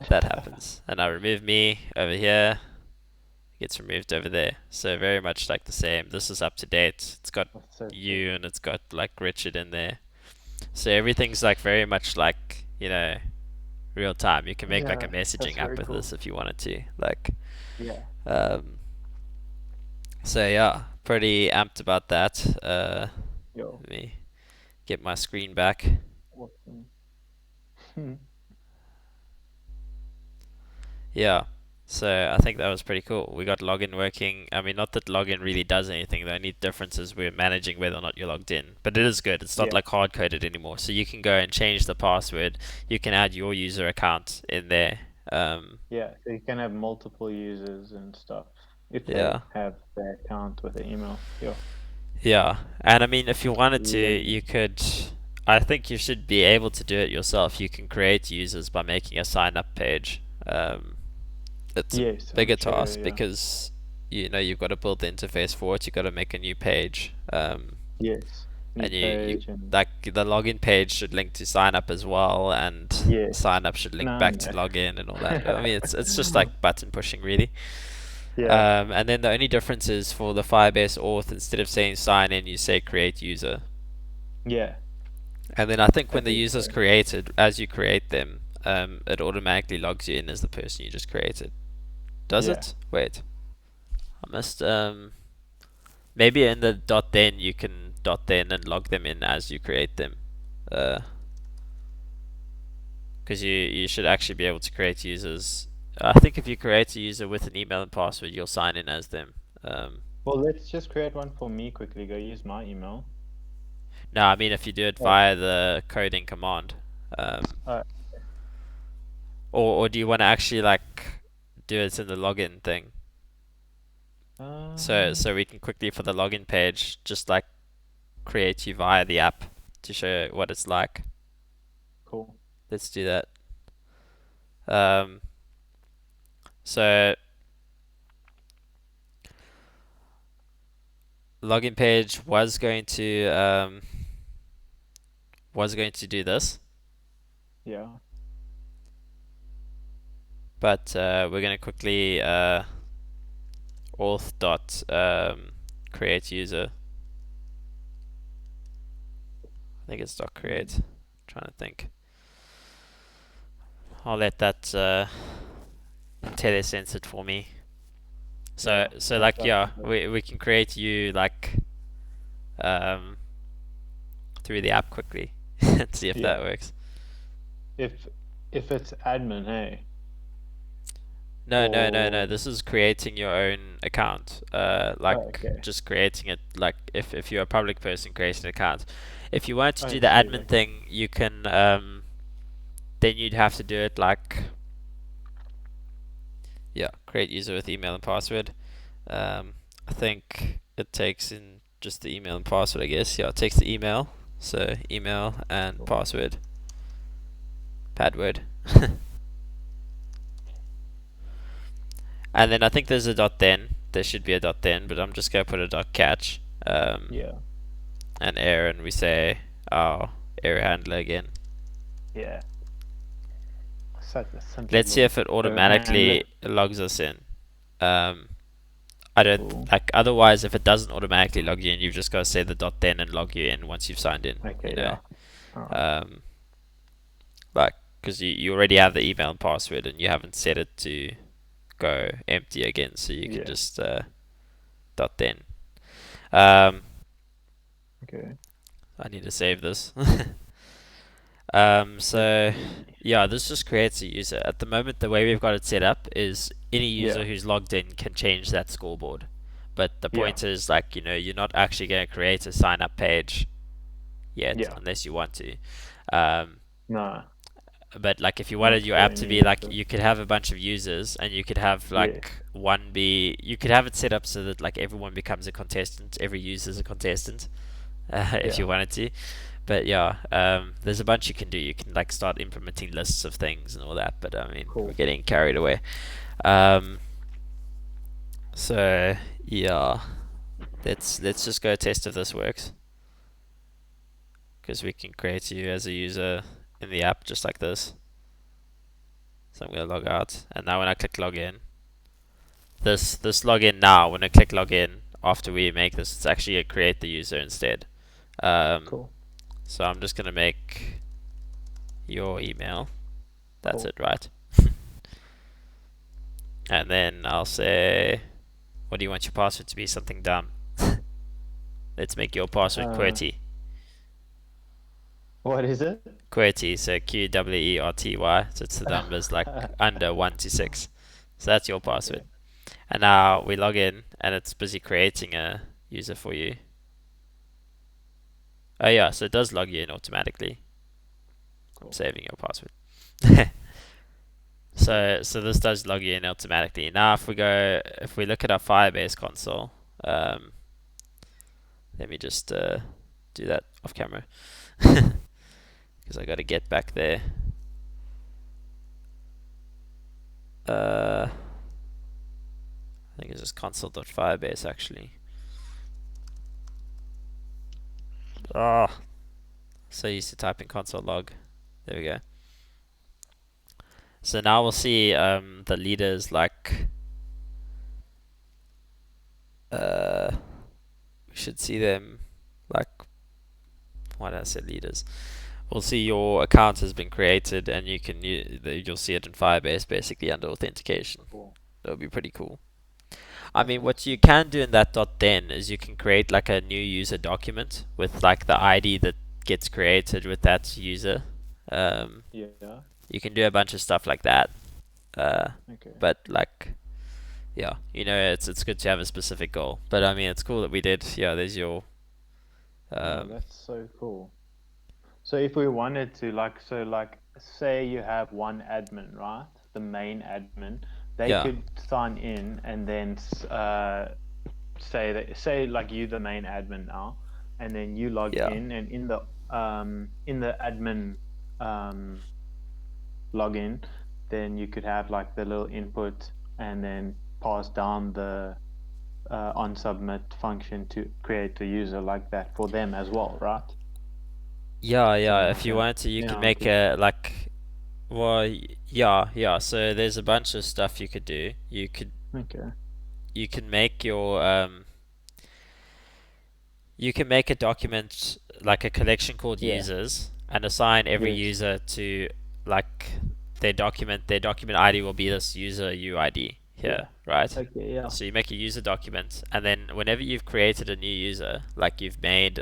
That happens. And I remove me over here, gets removed over there. So very much like the same. This is up to date. It's got That's so sick. you and it's got like Richard in there. So everything's like very much like, real time. You can make like a Yeah, messaging that's app very with cool. this if you wanted to. Like, Yeah. um, so yeah, pretty amped about that. Yo. Let me get my screen back. Awesome. Yeah. So I think that was pretty cool. We got login working. I mean, not that login really does anything. The only difference is we're managing whether or not you're logged in. But it is good. It's not Yeah. like hard coded anymore. So you can go and change the password. You can add your user account in there. Yeah. So you can have multiple users and stuff if they Yeah. have their account with the email. Yo. Yeah. And I mean, if you wanted to, you Legend. could. I think you should be able to do it yourself. You can create users by making a sign up page. It's a Yes, I'm bigger sure. task Yeah. because you've got to build the interface for it. You've got to make a new page, Yes. New and you page and like the login page should link to sign up as well, and yes. sign up should link No, back to no. login and all that. I mean, it's just like button pushing really. Yeah. And then the only difference is for the Firebase auth, instead of saying sign in, you say create user. Yeah. And then I think when That the is user's so. created, as you create them, it automatically logs you in as the person you just created. Does Yeah. it? Wait, I missed. Maybe in the dot then you can dot then and log them in as you create them. Because you should actually be able to create users. I think if you create a user with an email and password, you'll sign in as them. Um, Well, let's just create one for me quickly. Go use my email. no, I mean if you do it Oh. via the coding command. Um, Uh, or do you want to actually like do it in the login thing? So we can quickly for the login page just like create you via the app to show what it's like. cool. Let's do that. Um, so login page was going to do this, Yeah. but we're going to quickly auth dot create user. I think it's dot Mm. create. Trying to think. I'll let that IntelliSense it for me. So Yeah. so That's like yeah, absolutely. we can create you like um through the app quickly and see if that Yeah. works. If if it's admin, hey, No. or This is creating your own account. oh, Like okay. just creating it. Like if you're a public person, creating an account. If you want to do I the see. admin Okay. thing, you can. Then you'd have to do it like yeah, create user with email and password. I think it takes in just the email and password. I guess yeah, it takes the email. So email and Cool. password. Padword. And then I think there's a dot then. There should be a dot then, but I'm just gonna put a dot catch. Yeah. And error, and we say our error handler again. Yeah. Such a simple Let's see little if it error handler. automatically logs us in. Um, I don't Cool. like otherwise if it doesn't automatically log you in, you've just got to say the dot then and log you in once you've signed in. You Okay. know, Yeah. All right. um, like because you already have the email and password and you haven't set it to go empty again, so you can Yeah. just dot then. Um, Okay. I need to save this. Let's So see. yeah, this just creates a user. At the moment, the way we've got it set up is any user Yeah. who's logged in can change that scoreboard. But the Yeah. point is, like, you're not actually going to create a sign up page yet Yeah. unless you want to. Um, No, but like, if you wanted not your for app to any be like, users. you could have a bunch of users and you could have Yes. like you could have it set up so that like everyone becomes a contestant, every user is a contestant, if Yeah. you wanted to. But yeah, there's a bunch you can do. You can like start implementing lists of things and all that. But I mean, we're Cool. getting carried away. Um, so yeah, let's just go test if this works because we can create you as a user in the app just like this. So I'm gonna log out, and now when I click login, this login now when I click login after we make this, it's actually a create the user instead. Um, Cool. so I'm just gonna make your email. That's Cool. it, right? And then I'll say, what do you want your password to be? Something dumb. Let's make your password Uh, QWERTY. what is it? QWERTY, so QWERTY. So it's the numbers like under 1 to 6. So that's your password. Okay. And now Cool. we log in and it's busy creating a user for you. Oh yeah, so it does log you in automatically. I'm Cool. saving your password. So this does log you in automatically. Now if we look at our Firebase console, um, let me just do that off camera because I got to get back there. I think it's just console.firebase actually. Ah, so used to typing console log. There we go. So now we'll see the leaders like we should see them like why did I say leaders? We'll see your account has been created and you'll see it in Firebase basically under authentication. Cool. That'll be pretty cool. I That's mean, what you awesome. can do in that dot then is you can create like a new user document with like the ID that gets created with that user. Um, Yeah. you can do a bunch of stuff like that. Uh, Okay. but like, yeah, it's good to have a specific goal. But I mean, it's cool that we did. Yeah, there's your. No, Um, that's so cool. So if we wanted to, say you have one admin, right? The main admin, they yeah, could sign in and then say like you the main admin now, and then you log yeah, in, and in the admin um login, then you could have like the little input and then pass down the on submit function to create a user like that for them as well, right? Yeah, yeah. Something If like you that. wanted to, you could Yeah, make a like. Well, yeah, yeah. So there's a bunch of stuff you could do. okay. You can make your you can make a document like a collection called Yeah. users and assign every Yes. user to like their document ID will be this user UID Yeah. here, right? Okay. Yeah. So you make a user document, and then whenever you've created a new user, like you've made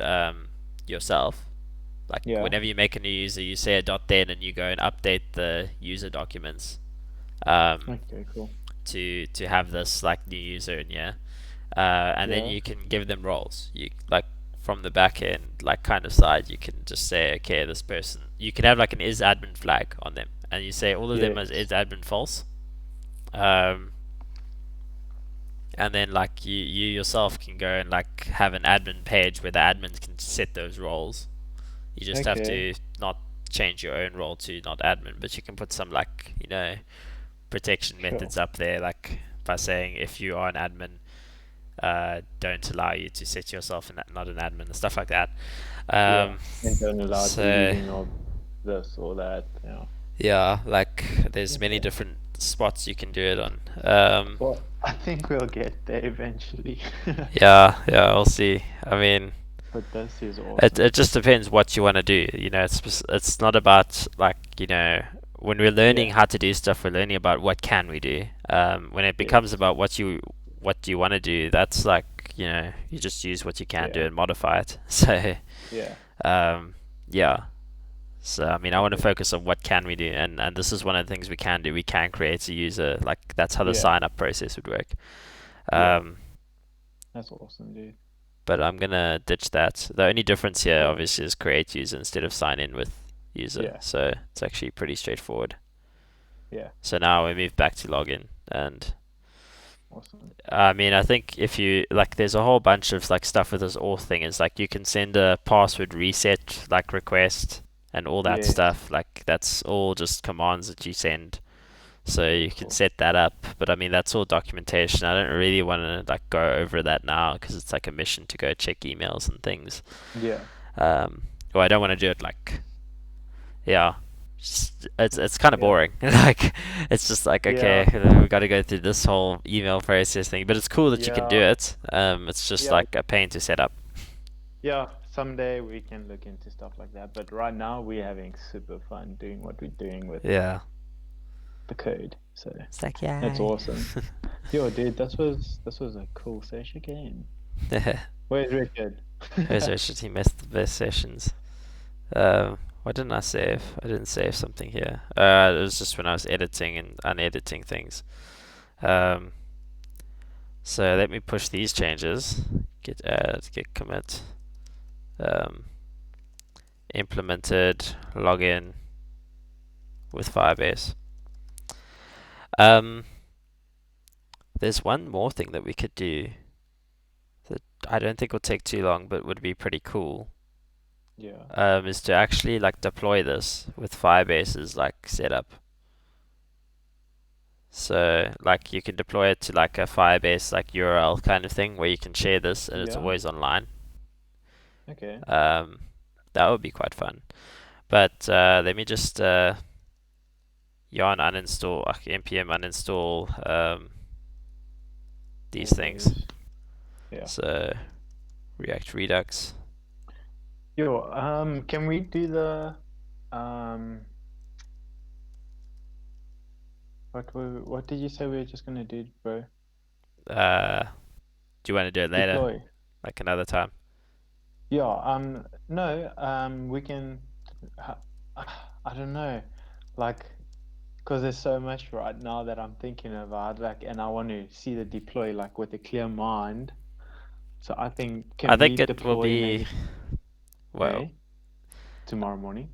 yourself, like Yeah. whenever you make a new user, you say a dot then, and you go and update the user documents um, Okay. Cool. to have this like new user in here, and then Yeah. you can give them roles. You like from the back end, like kind of side, you can just say, okay, this person. You can have like an is admin flag on them, and you say all of them as is Yes. admin false. Um, and then like you yourself can go and like have an admin page where the admins can set those roles. You just have Okay. to not change your own role to not admin, but you can put some like protection Sure. methods up there, like by saying if you are an admin, don't allow you to set yourself not an admin and stuff like that. Yeah. Um, And don't allow so deleting of this or that. Yeah. yeah, like there's many Okay. different spots you can do it on. Well, I think we'll get there eventually. Yeah, yeah, I'll see. I mean, But this is it awesome. just depends what you want to do. It's not about like when we're learning Yeah. how to do stuff, we're learning about what can we do. When it becomes Yes. about what do you want to do, that's like you just use what you can do Yeah. and modify it. So Yeah. um, yeah. So I mean, I want to Okay. focus on what can we do, and this is one of the things we can do. We can create a user. Like that's how the Yeah. sign up process would work. Yeah. Um, That's awesome, dude. but I'm gonna ditch that. The only difference here, Yeah. obviously, is create user instead of sign in with user. Yeah. So it's actually pretty straightforward. Yeah. So now we move back to login, and Awesome. I mean, I think if you like, there's a whole bunch of like stuff with this auth thing. Is like you can send a password reset like request and all that Yes. stuff. Like that's all just commands that you send. So you can Cool. set that up, but I mean that's all documentation. I don't really want to like go over that now because it's like a mission to go check emails and things. Yeah. Well, I don't want to do it like, yeah, it's kind of Yeah. boring. Like, it's just like Yeah. okay, we got to go through this whole email process thing, but it's cool that you can do Yeah. it. It's just Yeah. like a pain to set up. Yeah. Someday we can look into stuff like that. But right now we're having super fun doing what we're doing with Yeah, the code. So it's like that's yay. awesome. Yo, dude, this was a cool session game. Where's Richard? Where's Richard? He missed the best sessions. What didn't I save? I didn't save something here. It was just when I was editing and unediting things. Um, so let me push these changes. Git add, git commit. Um, implemented login with Firebase. Um, there's one more thing that we could do that I don't think will take too long, but would be pretty cool. Yeah. Is to actually like deploy this with Firebase's like setup. So like you can deploy it to like a Firebase like URL kind of thing where you can share this and it's Yeah. always online. Okay. Um, that would be quite fun. But let me just yarn uninstall npm uninstall these All things. those. Yeah. So React Redux. Yo, can we do the um what did you say we were just gonna do, bro? Uh, do you want to do it later, Deploy. like another time? Yeah, no, we can ha- I don't know. Like, because there's so much right now that I'm thinking about, like, and I want to see the deploy like with a clear mind. So I think I can we think it will deploy be maybe well. tomorrow morning?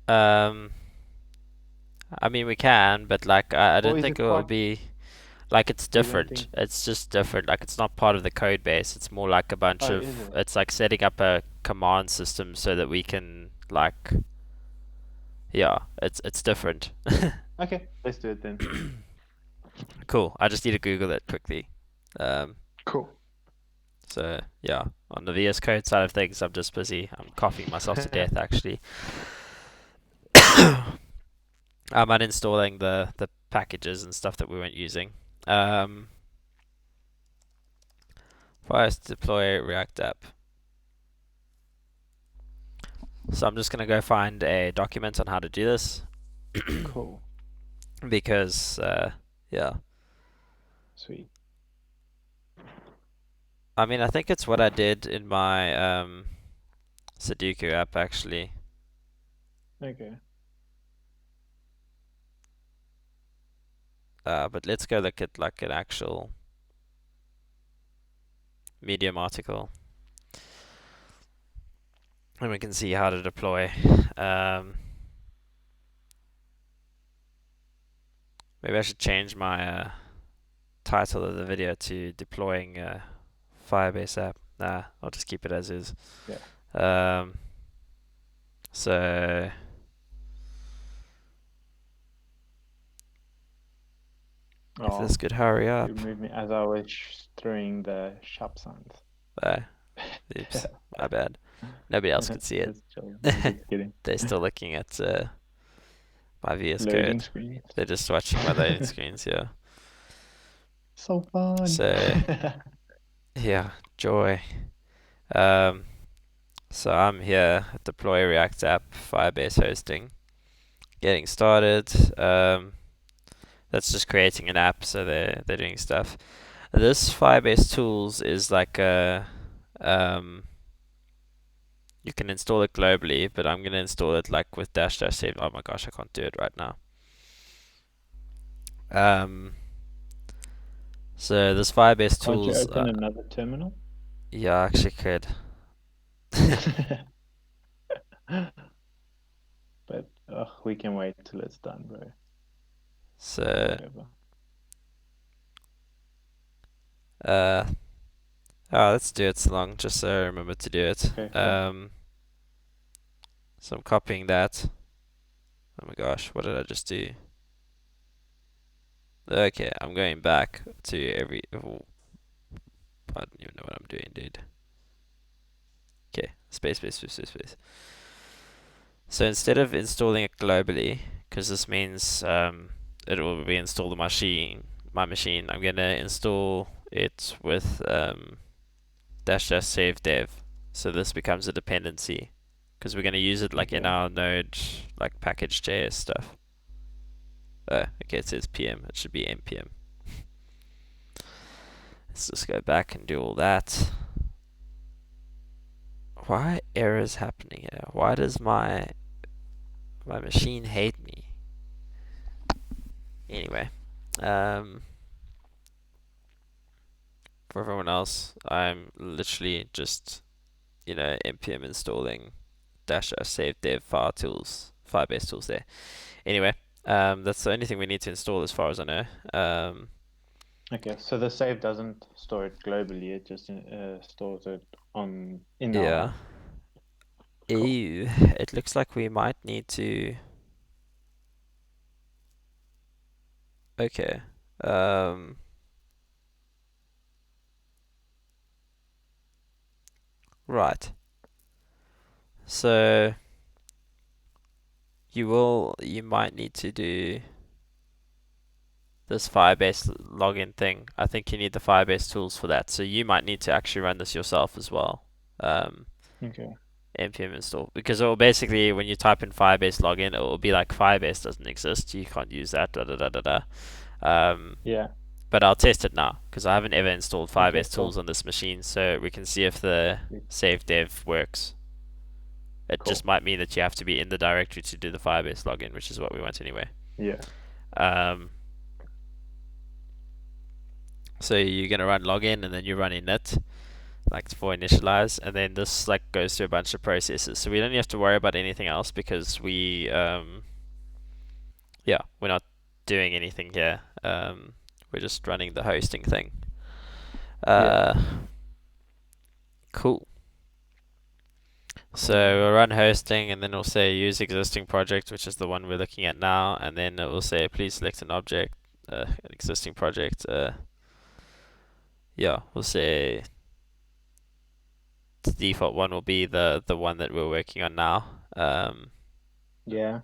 Um, I mean we can, but like I Or don't is think it it will quite, be like it's you don't different. think, It's just different. Like it's not part of the code base. It's more like a bunch oh, is of. it? It's like setting up a command system so that we can like yeah. It's different. Okay, let's do it then. Cool. I just need to Google it quickly. Um, Cool. So yeah, on the VS Code side of things, I'm just busy. I'm coughing myself to death actually. I'm uninstalling the packages and stuff that we weren't using. Um, First deploy React app. So I'm just gonna go find a document on how to do this Cool. because yeah, Sweet. I mean I think it's what I did in my Sudoku app actually. Okay. But let's go look at like an actual Medium article, and we can see how to deploy. Um, Maybe I should change my title of the video to deploying Firebase app. Nah, I'll just keep it as is. Yeah. Um, so if this Oh, could hurry you up. moved me as I was throwing the shop signs. Uh, Oops, my bad. Nobody else could see it. That's chill. I'm just kidding. They're still looking at my VS Loading Code. screens. They're just watching my loading screens, yeah. So fun. So yeah, joy. Um, so I'm here at deploy React app Firebase hosting. Getting started. That's just creating an app, so they're doing stuff. This Firebase tools is like a you can install it globally, but I'm gonna install it like with dash dash save. Oh my gosh, I can't do it right now. Um, so this Firebase Can't you tools, open another terminal? yeah, I actually could. But we can wait till it's done, bro. So Whatever. uh, let's do it so long, just so I remember to do it. Okay, cool. So I'm copying that. Oh my gosh, what did I just do? Okay, I'm going back to every. Oh, I don't even know what I'm doing, dude. Okay, space, space, space, space, space. So instead of installing it globally, because this means it will be installed on my machine, I'm gonna install it with dash dash save dev. So this becomes a dependency, because we're gonna use it like in Okay. our Node like package.js stuff. Okay, it says PM. It should be npm. Let's just go back and do all that. Why are errors happening here? Why does my machine hate me? Anyway, for everyone else, I'm literally just npm installing dash dash save dev file tools, Firebase tools there. Anyway, that's the only thing we need to install as far as I know. Okay, so the save doesn't store it globally, it just stores it in our Yeah. app. Cool. Ew. It looks like we might need to. Okay. Right. So you might need to do this Firebase login thing. I think you need the Firebase tools for that. So you might need to actually run this yourself as well. Okay. npm install, because it will basically, when you type in Firebase login, it will be like Firebase doesn't exist. You can't use that. Da da da da da. Yeah. But I'll test it now because I haven't ever installed Okay, Firebase tools cool. on this machine, so we can see if the Sweet. save dev works. It just Cool. might mean that you have to be in the directory to do the Firebase login, which is what we want anyway. Yeah. Um, so you're gonna run login and then you run init, like for initialize, and then this like goes through a bunch of processes. So we don't have to worry about anything else because we're not doing anything here. We're just running the hosting thing. Yeah. Cool. So Cool. we'll run hosting and then we'll say use existing project, which is the one we're looking at now, and then it will say please select an object, an existing project. yeah, we'll say the default one will be the one that we're working on now. Yeah,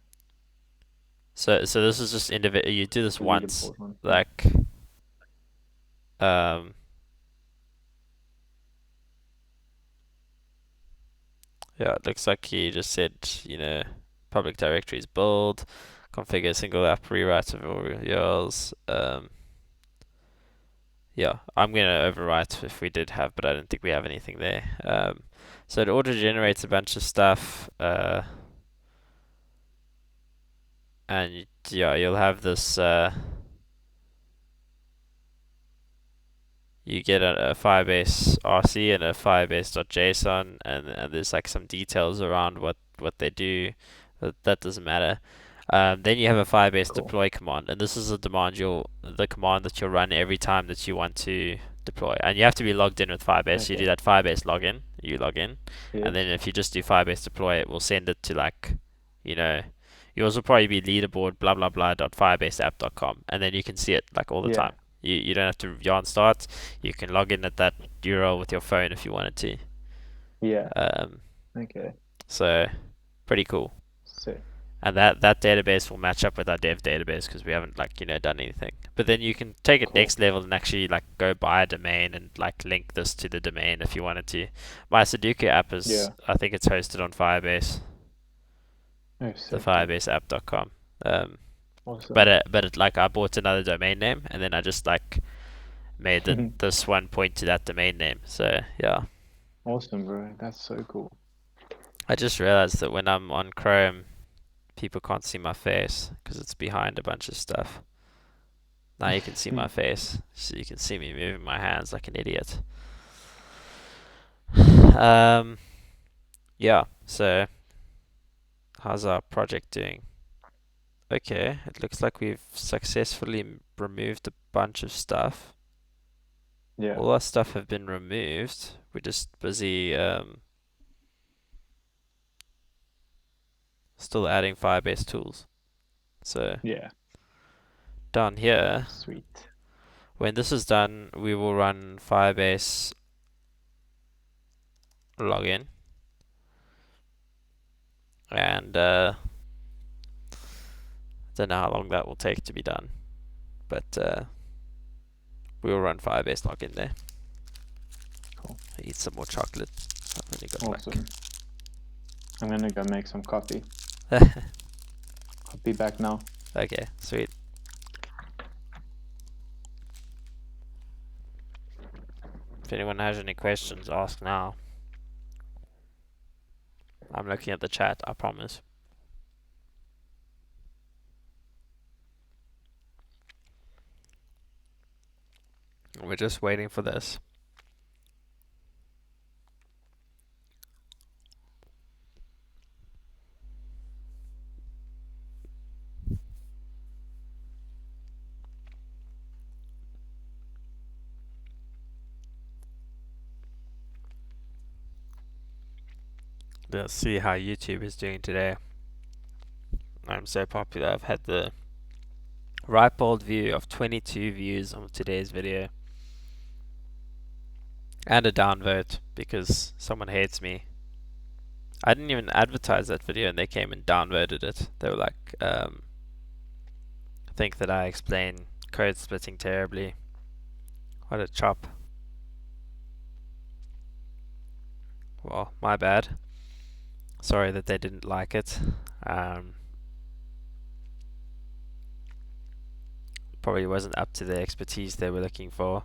So this is just individual. You do this the once, leaderboard one. Yeah. like um, yeah, it looks like he just said, public directories build, configure single app rewrite of all URLs. Yeah, I'm gonna overwrite if we did have, but I don't think we have anything there. So it auto generates a bunch of stuff, and yeah, you'll have this. You get a Firebase RC and a Firebase.json, and there's like some details around what they do. That doesn't matter. Then you have a Firebase Cool. deploy command, and this is the command that you'll run every time that you want to deploy. And you have to be logged in with Firebase. You do Okay. that Firebase login, you log in, and Yes. then if you just do Firebase deploy, it will send it to like, you know, yours will probably be leaderboard blah blah blah dot firebaseapp.com, and then you can see it like all the Yeah. time. You don't have to yarn start. You can log in at that URL with your phone if you wanted to. Yeah. Um, Okay. so pretty cool. Sick. And that database will match up with our dev database because we haven't like done anything. But then you can take it Cool. next level and actually like go buy a domain and like link this to the domain if you wanted to. My Sudoku app is Yeah. I think it's hosted on Firebase, Oh, the sick, dude. firebaseapp.com. Awesome. But it, like I bought another domain name and then I just like made this one point to that domain name. So yeah, Awesome, bro. That's so cool. I just realized that when I'm on Chrome, people can't see my face because it's behind a bunch of stuff. Now you can see my face, so you can see me moving my hands like an idiot. Um, yeah. So how's our project doing? Okay, it looks like we've successfully removed a bunch of stuff. Yeah. All our stuff have been removed. We're just busy still adding Firebase tools. So Yeah. down here, Sweet. when this is done, we will run Firebase login, and don't know how long that will take to be done, but we will run Firebase login there. Cool. I eat some more chocolate. I've really got Awesome. I'm gonna go make some coffee. luck. I'll be back now. Okay, sweet. If anyone has any questions, ask now. I'm looking at the chat, I promise. We're just waiting for this. Let's see how YouTube is doing today. I'm so popular. I've had the ripe old view of 22 views on today's video. And a downvote because someone hates me. I didn't even advertise that video and they came and downvoted it. They were like, think that I explain code splitting terribly. What a chop. Well, my bad. Sorry that they didn't like it. Probably wasn't up to the expertise they were looking for.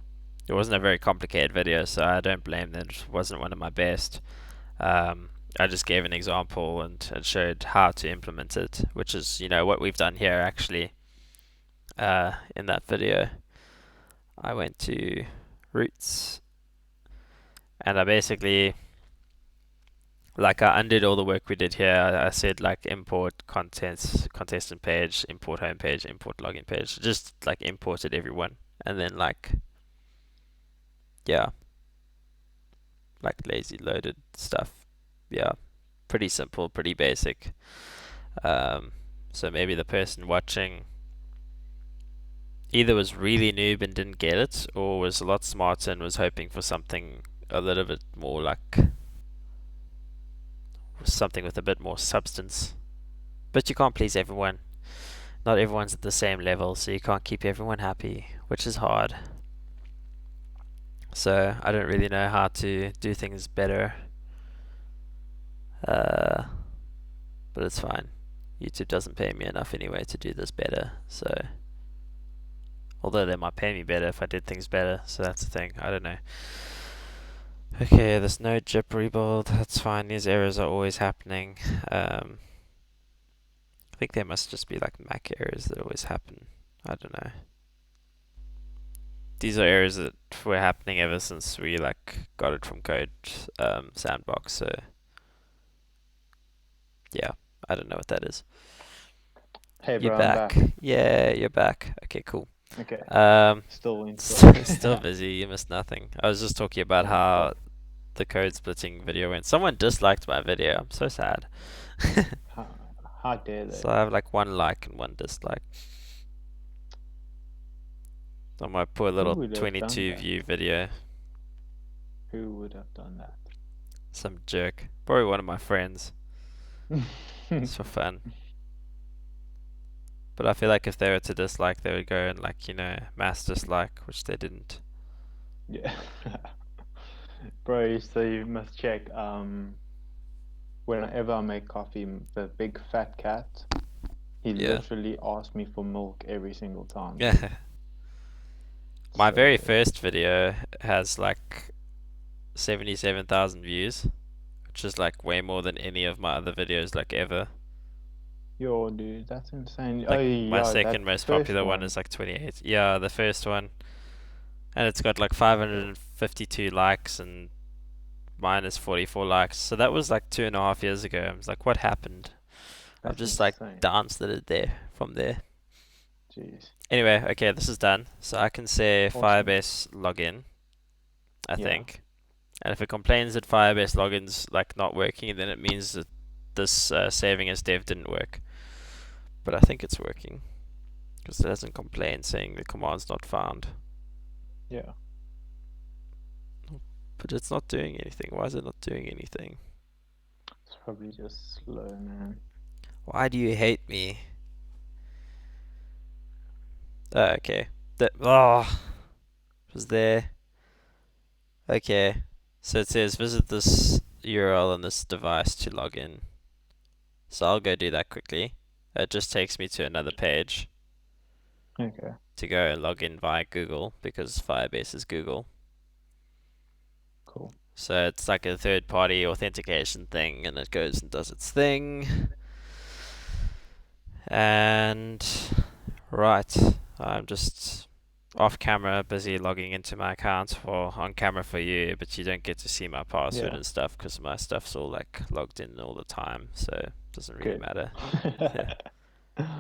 It wasn't a very complicated video, so I don't blame them. It wasn't one of my best. I just gave an example and showed how to implement it, which is, what we've done here actually. In that video, I went to roots and I basically, like, I undid all the work we did here. I said like import contents, contestant page, import home page, import login page, just like imported everyone, and then like, yeah, like lazy loaded stuff. Yeah, pretty simple, pretty basic. So maybe the person watching, either was really noob and didn't get it, or was a lot smarter and was hoping for something a little bit more like something with a bit more substance. But you can't please everyone. Not everyone's at the same level, so you can't keep everyone happy, which is hard. So I don't really know how to do things better. Uh, but it's fine. YouTube doesn't pay me enough anyway to do this better, so although they might pay me better if I did things better, so that's the thing. I don't know. Okay, there's no jip rebuild. That's fine. These errors are always happening. I think they must just be like Mac errors that always happen. I don't know. These are errors that were happening ever since we like got it from Code Sandbox. So yeah, I don't know what that is. Hey, You're bro, I'm back. back. Yeah, you're back. Okay, cool. Okay, Um, still in still busy. You missed nothing. I was just talking about Oh, how fuck. the code splitting video went. Someone disliked my video. I'm so sad. How dare So they? I have like one like and one dislike on my poor Who little would have done 22 that? view video. Who would have done Some jerk. Probably one of my friends. that? It's for fun. But I feel like if they were to dislike, they would go and like, mass dislike, which they didn't. Yeah. Bro, so you must check. Whenever I make coffee, the big fat cat, he Yeah. literally asks me for milk every single time, dude. Yeah. My very So, first video has like 77,000 views, which is like way more than any of my other videos like ever. yo, dude, that's insane. Oh, Like my yeah, that second most first popular one one. is like 28. Yeah, the first one. And it's got like 552 likes and mine is 44 likes. So that was like 2.5 years ago. I was like, what happened? I've That's just like insane. danced it there from there. Jeez. Anyway, okay, this is done. So I can say Awesome. Firebase login, I Yeah, think. And if it complains that Firebase login's like not working, then it means that this saving as dev didn't work. But I think it's working because it doesn't complain saying the command's not found. yeah. But it's not doing anything. Why is it not doing anything? It's probably just slow, man. Why do you hate me? Okay. It was there. Okay. So it says visit this URL on this device to log in. So I'll go do that quickly. It just takes me to another page Okay, to go and log in via Google because Firebase is Google. cool. So it's like a third party authentication thing and it goes and does its thing. And right, I'm just off camera busy logging into my account or on camera for you, but you don't get to see my password Yeah, and stuff because my stuff's all like logged in all the time, so it doesn't really good. matter.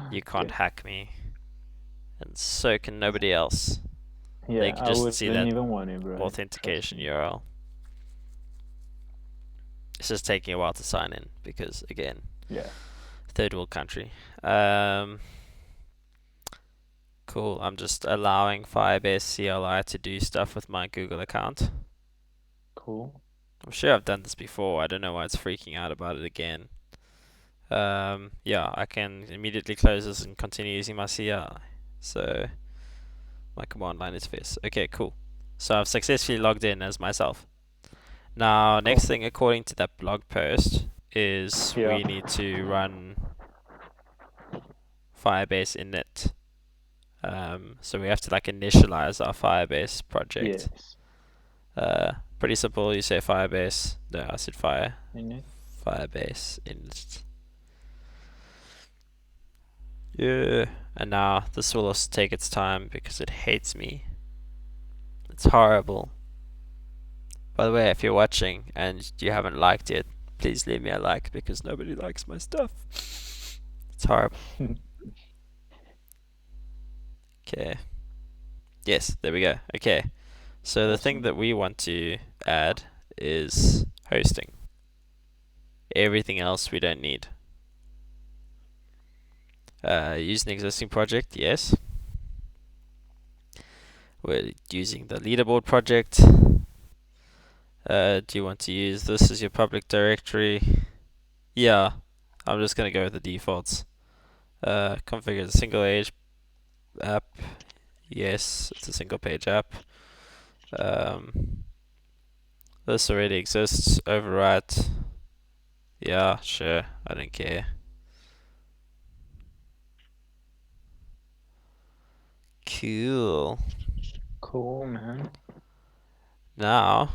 You can't Good. hack me, and so can nobody else. They Yeah, can I just see wouldn't that even want to, bro. Trust authentication me. URL. It's just taking a while to sign in because, again, Yeah, third world country. Um, cool. I'm just allowing Firebase CLI to do stuff with my Google account. cool. I'm sure I've done this before. I don't know why it's freaking out about it again. Yeah, I can immediately close this and continue using my CLI. So my command line is this. Okay, cool. So I've successfully logged in as myself. Now, next Cool. thing according to that blog post is Yeah. we need to run Firebase init. So we have to like initialize our Firebase project. Yes. Pretty simple. You say Firebase. No, I said In it. Firebase init. Yeah. And now this will also take its time because it hates me. It's horrible. By the way, if you're watching and you haven't liked it, please leave me a like because nobody likes my stuff. It's horrible. Okay. Yes, there we go. Okay. So the thing Awesome. that we want to add is hosting. Everything else we don't need. Use an existing project, yes. We're using the leaderboard project. Do you want to use this as your public directory? Yeah, I'm just gonna go with the defaults. Configure the single page app. Yes, it's a single page app. This already exists. Overwrite. Yeah, sure. I don't care. Cool. Cool, man. Now,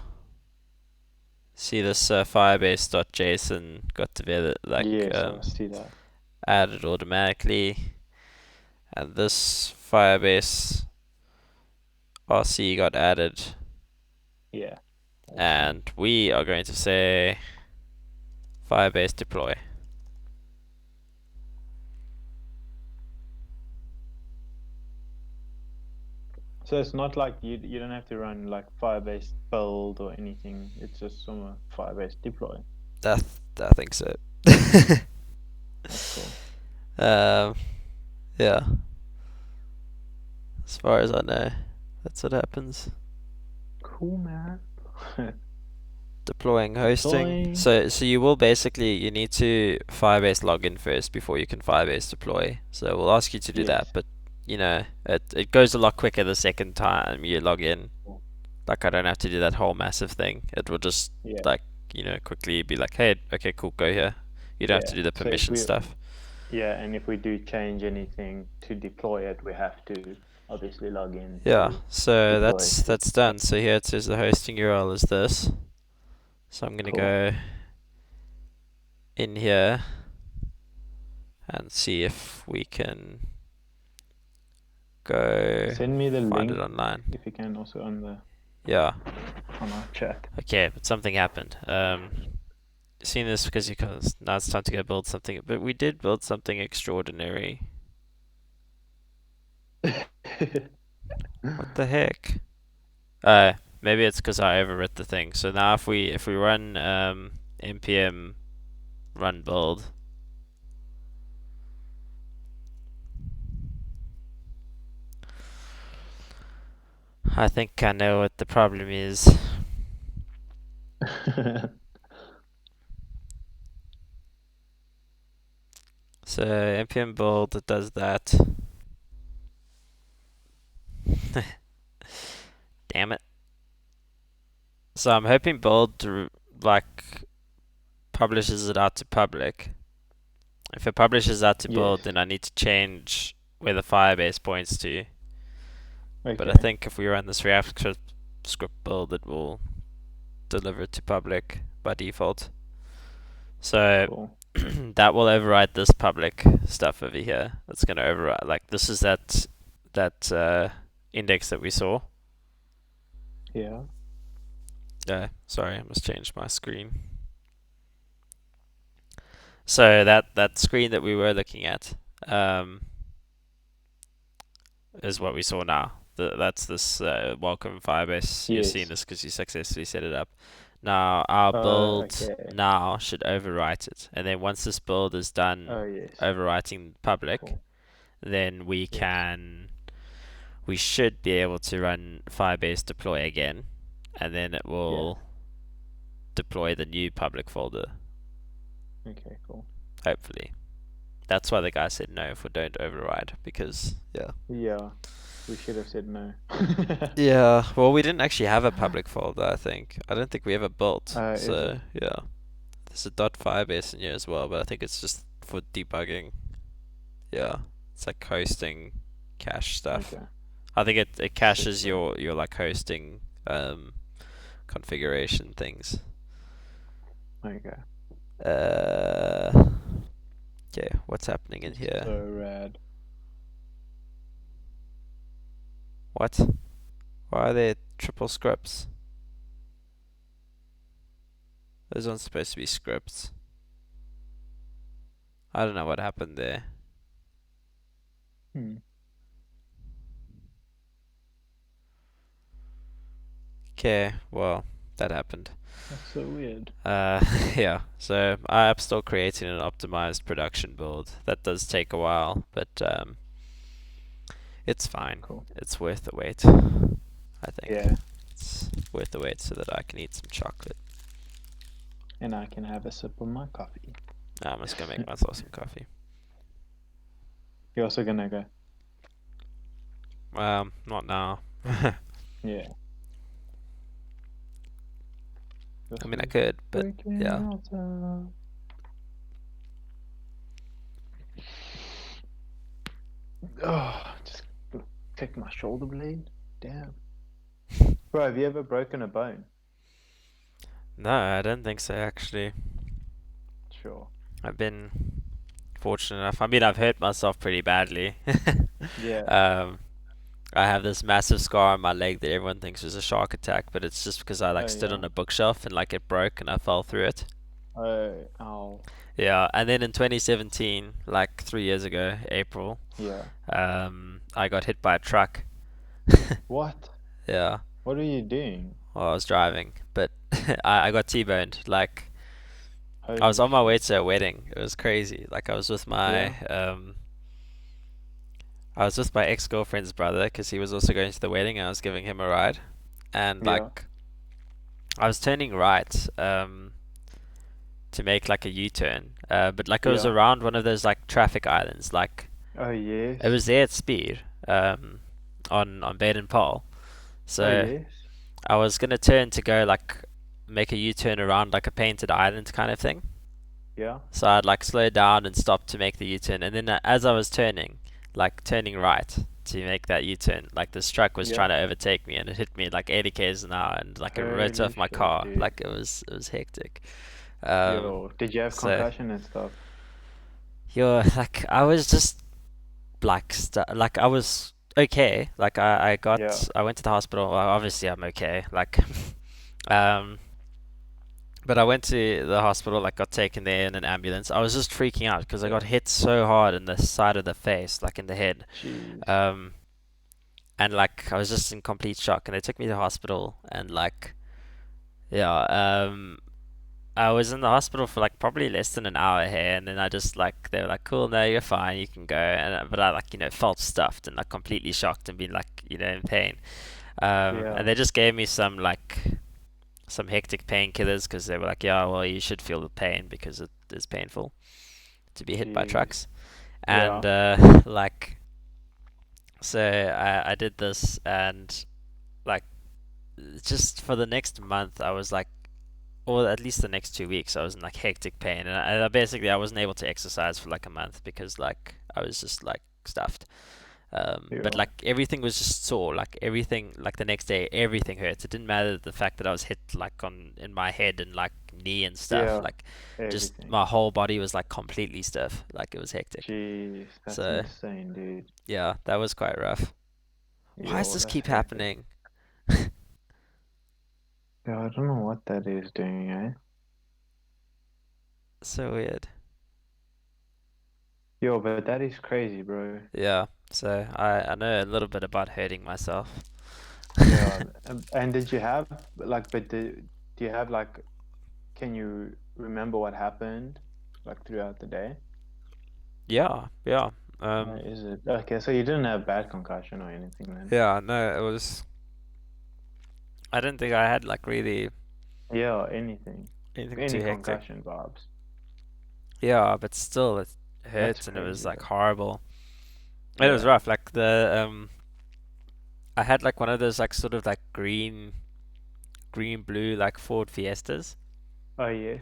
see this Firebase.json got developed, Yes, I see that. added automatically, and this Firebase RC got added, Yeah. Awesome. and we are going to say Firebase deploy. So it's not like you don't have to run like Firebase build or anything. It's just some Firebase deploy. I think so. That's cool. Yeah. As far as I know, that's what happens. Cool, man. Deploying hosting. Deploying. So you will basically you need to Firebase login first before you can Firebase deploy. So we'll ask you to do that, Yes. but you know it goes a lot quicker the second time you log in. Cool. Like I don't have to do that whole massive thing. It will just Yeah. like quickly be like, hey, okay, cool, go here. You don't have to do the So permission stuff. yeah, and if we do change anything to deploy it, we have to obviously log in Yeah, to so deploy it. that's done. So here it says the hosting URL is this. So I'm gonna Cool. go in here and see if we can go Send me the find link it online. if you can, also on Yeah. our chat. Okay, but something happened. Seen this because now it's time to go build something. But we did build something extraordinary. What the heck? Maybe it's because I overwrit the thing. So now if we run npm run build, I think I know what the problem is. So npm build, it does that. Damn it. So I'm hoping build like publishes it out to public. If it publishes out to build, Yes. then I need to change where the Firebase points to. But I Okay. think if we run this React script build, it will deliver it to public by default. So Cool. that will override this public stuff over here. That's going to override. Like this is that index that we saw. Yeah. Sorry, I must change my screen. So that screen that we were looking at is what we saw now. That's this welcome Firebase. You're seeing Yes. this because you successfully set it up. Now our build Okay. now should overwrite it, and then once this build is done Oh, yes. overwriting public, Cool. then we should be able to run Firebase deploy again, and then it will deploy the new public folder. Okay, cool. Hopefully. That's why the guy said no if we don't override, because yeah. Yeah. We should have said no. Yeah, well we didn't actually have a public folder, I think. I don't think we ever built. Is So it? yeah. There's a .firebase in here as well, but I think it's just for debugging. Yeah. It's like hosting cache stuff. Okay. I think it caches Sick, your like hosting configuration things. Okay. Okay, what's happening in here? So rad. What? Why are there triple scripts? Those aren't supposed to be scripts. I don't know what happened there. Okay, well, that happened. That's so weird. Yeah, so I'm still creating an optimized production build. That does take a while, but It's fine. Cool. It's worth the wait, I think. Yeah, It's worth the wait so that I can eat some chocolate. and I can have a sip of my coffee. I'm just gonna make myself some coffee. You're also gonna go. Not now. Yeah. I Just mean, I could, but freaking yeah. awesome. Oh, just click my shoulder blade. Damn. Bro, have you ever broken a bone? No, I don't think so, actually. Sure. I've been fortunate enough. I mean, I've hurt myself pretty badly. Yeah. um, I have this massive scar on my leg that everyone thinks was a shark attack, but it's just because I like Oh stood yeah. on a bookshelf and like it broke and I fell through it. Oh, ow. Yeah, and then in 2017, like 3 years ago, April, Yeah. I got hit by a truck. What? Yeah, What are you doing? while I was driving, but I got T-boned. Like I was Holy on my way shit. to a wedding. It was crazy. Like Yeah. I was with my ex-girlfriend's brother because he was also going to the wedding. And I was giving him a ride, and Yeah. like I was turning right to make like a U-turn, but like it was Yeah. around one of those like traffic islands. Like Oh yes. it was there at speed on Baden Powell. Oh So yes. I was gonna turn to go like make a U-turn around like a painted island kind of thing. Yeah. So I'd like slow down and stop to make the U-turn, and then as I was turning, like turning right to make that U-turn, like this truck was Yeah. trying to overtake me, and it hit me at like 80 k's an hour, and like it wrote Holy off my shit, car. dude. Like it was hectic. Um, Yo, did you have so concussion and stuff? you're like I was just like like I was okay. Like Yeah. I went to the hospital. Well, obviously I'm okay. Like um but I went to the hospital, like got taken there in an ambulance. I was just freaking out because I got Yeah. hit so hard in the side of the face, like in the head. Jeez. Um, and like I was just in complete shock. And they took me to the hospital, and like yeah, I was in the hospital for like probably less than an hour here, and then I just like they were like, "Cool, no, you're fine, you can go." And but I like felt stuffed and like completely shocked and being like in pain. And Yeah. they just gave me some hectic painkillers because they were like, yeah, well, you should feel the pain because it is painful to be hit by Jeez. trucks. Yeah. And like, so I did this, and like, just for the next month, I was like, or at least the next 2 weeks, I was in like hectic pain, and basically I wasn't able to exercise for like a month because like I was just like stuffed. But Yeah. like everything was just sore, like everything, like the next day, everything hurts. It didn't matter the fact that I was hit like on in my head and like knee and stuff. Yeah. Like just Everything. my whole body was like completely stiff. Like it was hectic. Jeez, that's So insane, dude. yeah, that was quite rough. Why does Yo, this that's keep hectic. happening? Yeah, I don't know what that is doing, eh? So weird. Yo, but that is crazy, bro. Yeah. So I know a little bit about hurting myself. Yeah, and did you have like, but do you have like, can you remember what happened like throughout the day? Yeah, yeah. Is it okay? So you didn't have bad concussion or anything then? Yeah, no, it was. I didn't think I had like really Yeah, anything, anything any too hectic. concussion vibes. Yeah, but still, it That's hurts and it was crazy like though. horrible. It was Yeah. rough. Like I had like one of those like sort of like green blue like Ford Fiestas. Oh yes.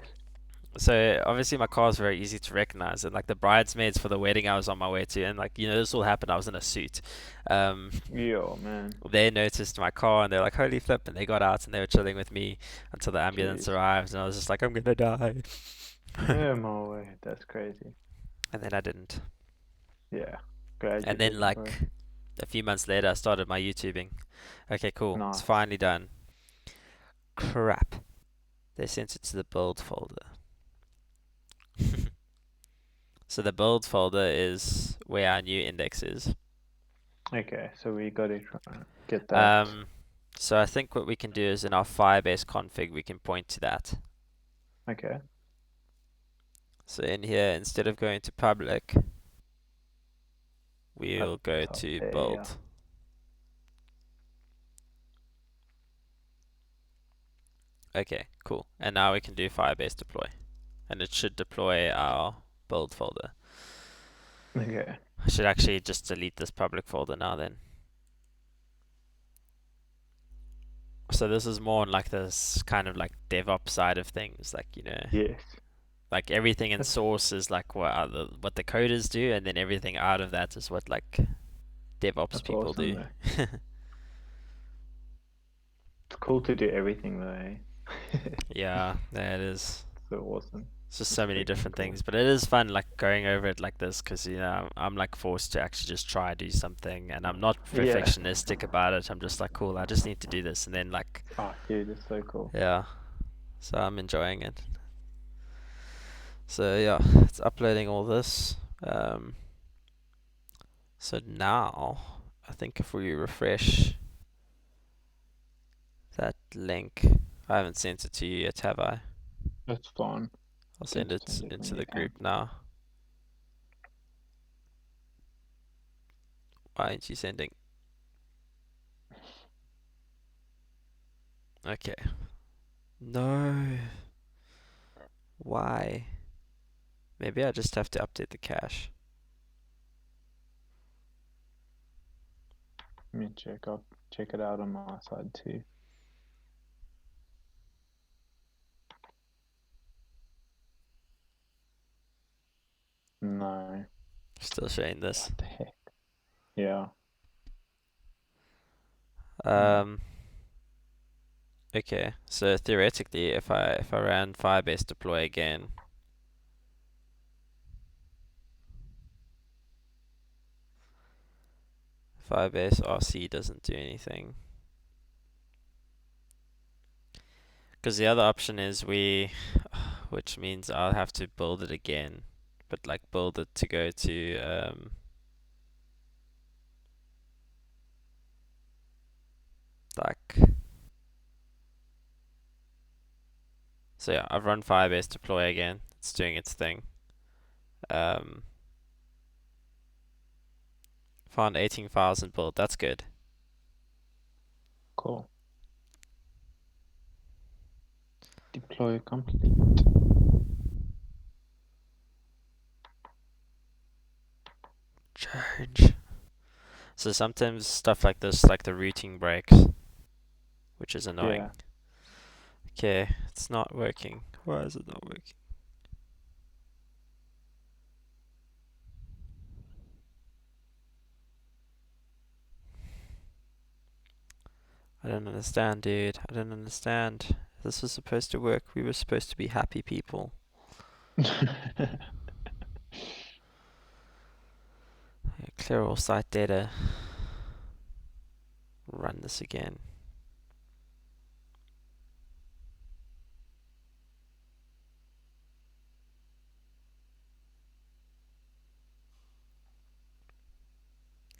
So obviously my car is very easy to recognize, and like the bridesmaids for the wedding I was on my way to, and like this all happened. I was in a suit. Um, Yo, man. they noticed my car and they're like, "Holy flip!" And they got out and they were chilling with me until the ambulance Jeez. arrived, and I was just like, "I'm gonna die," Yeah, my way. That's crazy. and then I didn't. Yeah. Glad you And then didn't, bro. like a few months later, I started my YouTubing. Okay, cool. It's Nice. finally done. Crap. They sent it to the build folder. So the build folder is where our new index is. Okay, so we gotta try and get that. Um, so I think what we can do is in our Firebase config, we can point to that. Okay. So in here, instead of going to public, Up we'll go top to there, yeah. build. Okay, cool. And now we can do Firebase deploy. And it should deploy our build folder. Okay. I should actually just delete this public folder now then. So this is more on like this kind of like DevOps side of things, like Yes. like everything in That's source is like what the coders do, and then everything out of that is what like DevOps that's people awesome do. though. It's cool to do everything though, eh? Yeah, that is. So awesome. It's just It's so many freaking different cool. things, but it is fun like going over it like this because I'm like forced to actually just try and do something, and I'm not Yeah. perfectionistic about it. I'm just like, cool, I just need to do this, and then like, Oh, dude, it's so cool. yeah. So I'm enjoying it. So yeah, it's uploading all this. So now I think if we refresh that link, I haven't sent it to you yet, have I? That's fun. I'll Can send just it send it when into you the can. group now. Why aren't you sending? Okay. No. Why? Maybe I just have to update the cache. Let me check it out on my side too. No. Still showing this. What the heck? Yeah. Hmm. Um. Okay. So theoretically, if I ran Firebase deploy again, Firebase RC doesn't do anything. Because the other option is which means I'll have to build it again, but like build it to go to like. So yeah, I've run Firebase deploy again. It's doing its thing. Um, found 18 files and build. That's good. Cool. Deploy complete. Change. So sometimes stuff like this, like the routing breaks, which is annoying. Yeah. Okay, it's not working. Why is it not working? I don't understand, dude. I don't understand. This was supposed to work. We were supposed to be happy people. Okay, clear all site data. Run this again.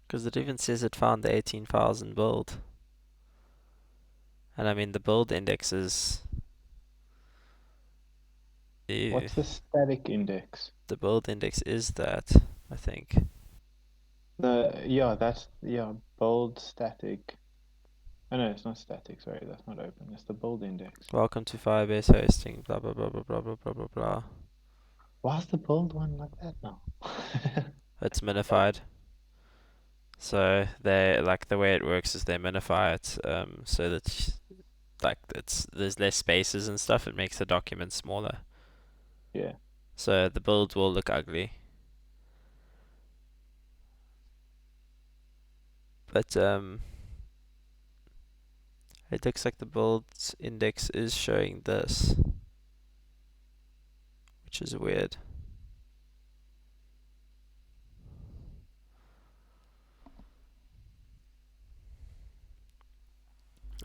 Because it even says it found the 18 files in build. And I mean, the build index is. Ew. What's the static index? The build index is that, I think. Yeah, bold static. Oh no, it's not static, sorry, that's not open. It's the bold index. Welcome to Firebase hosting, blah blah blah blah blah blah blah blah blah. Why's the bold one like that now? It's minified. So they like the way it works is they minify it so that like there's less spaces and stuff. It makes the document smaller. Yeah. So the build will look ugly. But it looks like the build index is showing this, which is weird.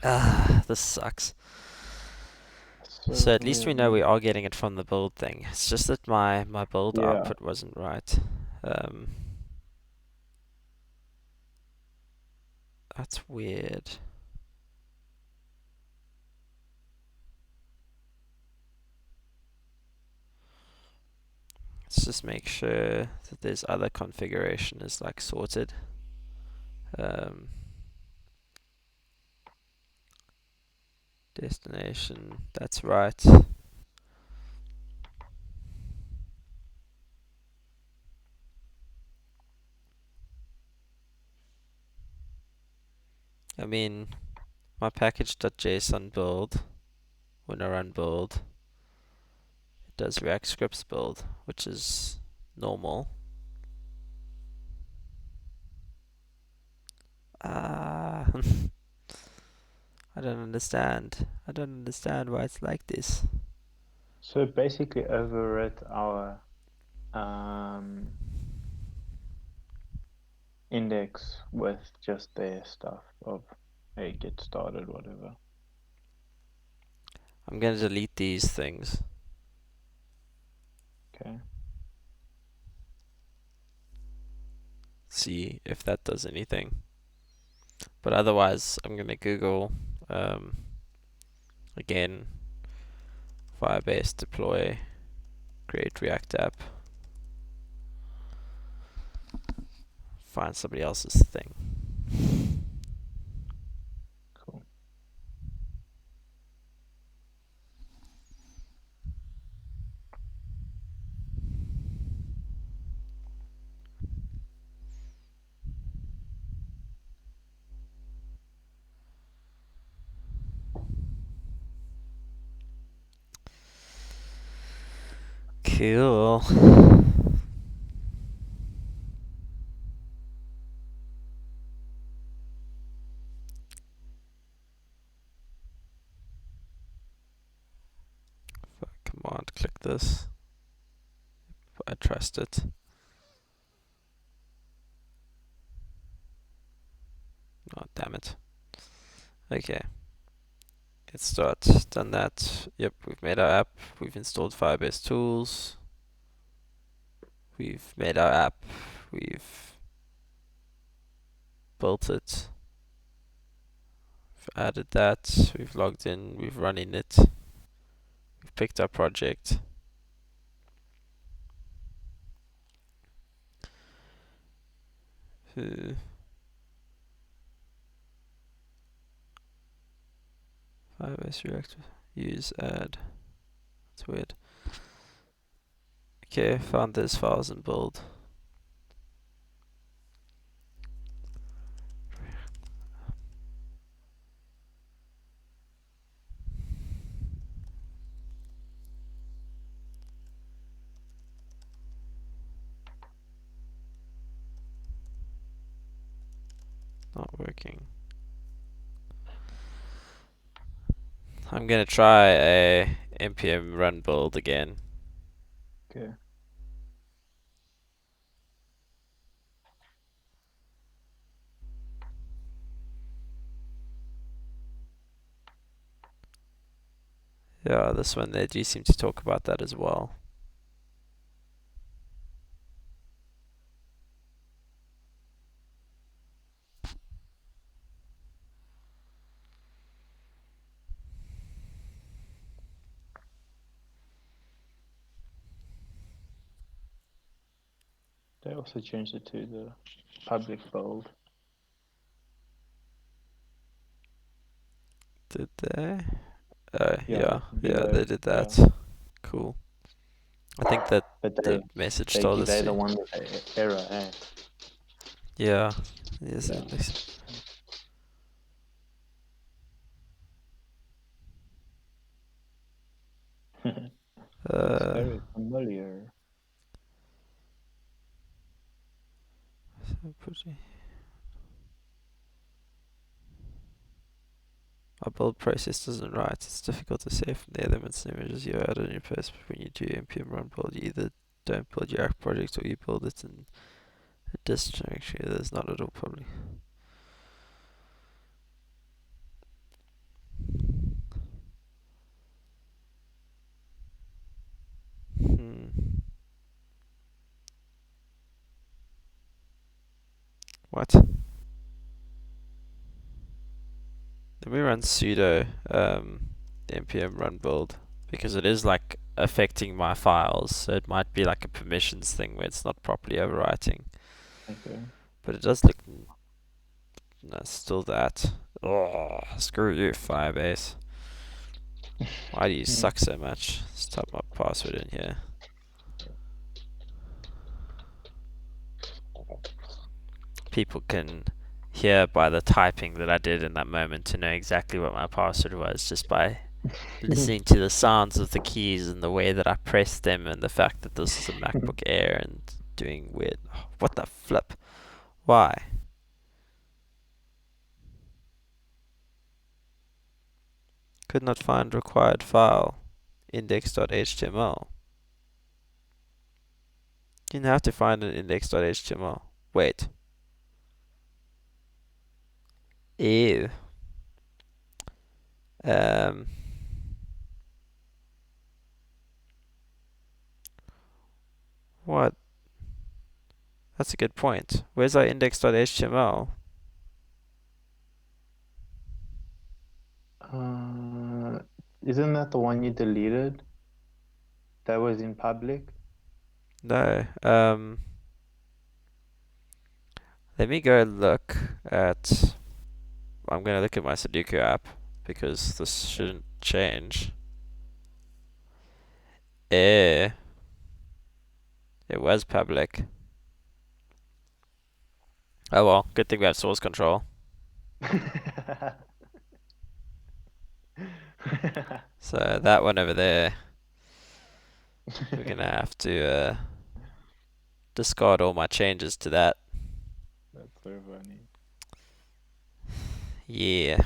Ah, this sucks. So So at least we weird, know we man. are getting it from the build thing. It's just that my build Yeah. output wasn't right. Um, that's weird. It's just make sure that this other configuration is like sorted. Destination, that's right. I mean, my package.json build, when I run build, it does React scripts build, which is normal. Ah, I don't understand. I don't understand why it's like this. So it basically overwrit our index with just their stuff of, hey, get started, whatever. I'm gonna delete these things. Okay. See if that does anything. But otherwise, I'm gonna Google again Firebase deploy create React app. Find somebody else's thing. Cool. Cool. Command click this. I trust it. Oh, damn it. Okay. Let's start. Done that. Yep, we've made our app. We've installed Firebase tools. We've made our app. We've built it. We've added that. We've logged in. We've run init. We've picked our project. Firebase React use add. That's weird. Okay, found those files and build. Not working. I'm gonna try a npm run build again. Okay. Yeah, this one they do seem to talk about that as well. They also changed it to the public build. Did they? Oh, Yeah, yeah, below. they did Yeah. that. Cool. I think that But the message told us they're the to. one with the error, hey? Yeah. Yes, Yeah. it looks. Looks very familiar. Pretty. Our build process isn't right. It's difficult to say from the elements and images you add on your post. When you do npm run build, you either don't build your app project or you build it in a dist directory. There's not at all probably. What? Let me run sudo npm run build because it is like affecting my files, so it might be like a permissions thing where it's not properly overwriting. Okay. But it does look, no, still that. Oh, screw you, Firebase. Why do you suck so much? Let's type my password in here. People can hear by the typing that I did in that moment to know exactly what my password was just by listening to the sounds of the keys and the way that I pressed them and the fact that this is a MacBook Air and doing weird. Oh, what the flip? Why? Could not find required file. Index.html. You didn't have to find an index.html. Wait. Ew. Um. What? That's a good point. Where's our index.html? Isn't that the one you deleted? That was in public? No. Let me go look at. I'm gonna look at my Sudoku app because this shouldn't change. Eh. It was public. Oh well, good thing we have source control. So that one over there, we're gonna have to discard all my changes to that. That's so funny. Yeah.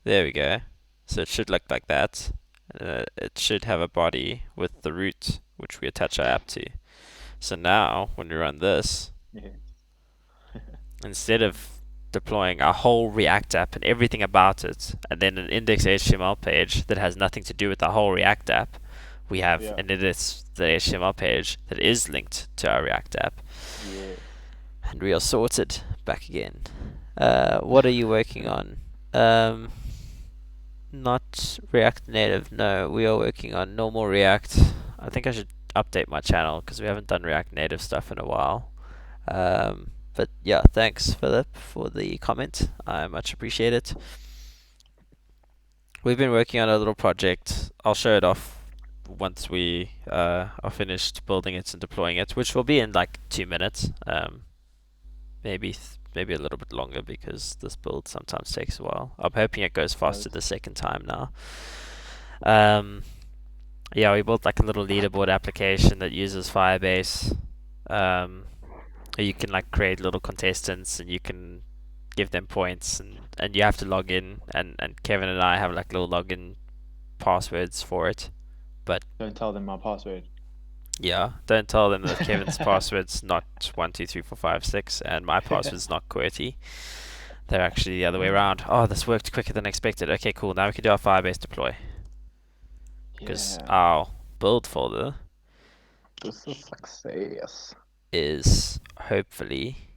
There we go. So it should look like that. It should have a body with the root, which we attach our app to. So now, when we run this, Yeah. instead of deploying a whole React app and everything about it, and then an index.html page that has nothing to do with the whole React app, we have Yeah. an index.html page that is linked to our React app. Yeah. And we are sorted back again. What are you working on? Not React Native, no. We are working on normal React. I think I should update my channel because we haven't done React Native stuff in a while. But yeah, thanks Philip for the comment. I much appreciate it. We've been working on a little project. I'll show it off once we are finished building it and deploying it, which will be in like 2 minutes. Maybe a little bit longer because this build sometimes takes a while. I'm hoping it goes faster the second time now. Yeah, we built like a little leaderboard application that uses Firebase. You can like create little contestants and you can give them points and you have to log in and Kevin and I have like little login passwords for it. But Don't tell them my password. yeah, don't tell them that Kevin's password's not 12345 and my password's not QWERTY. They're actually the other way around. Oh, this worked quicker than expected. Okay, cool. Now we can do our Firebase deploy. Because Yeah. our build folder This is success. is hopefully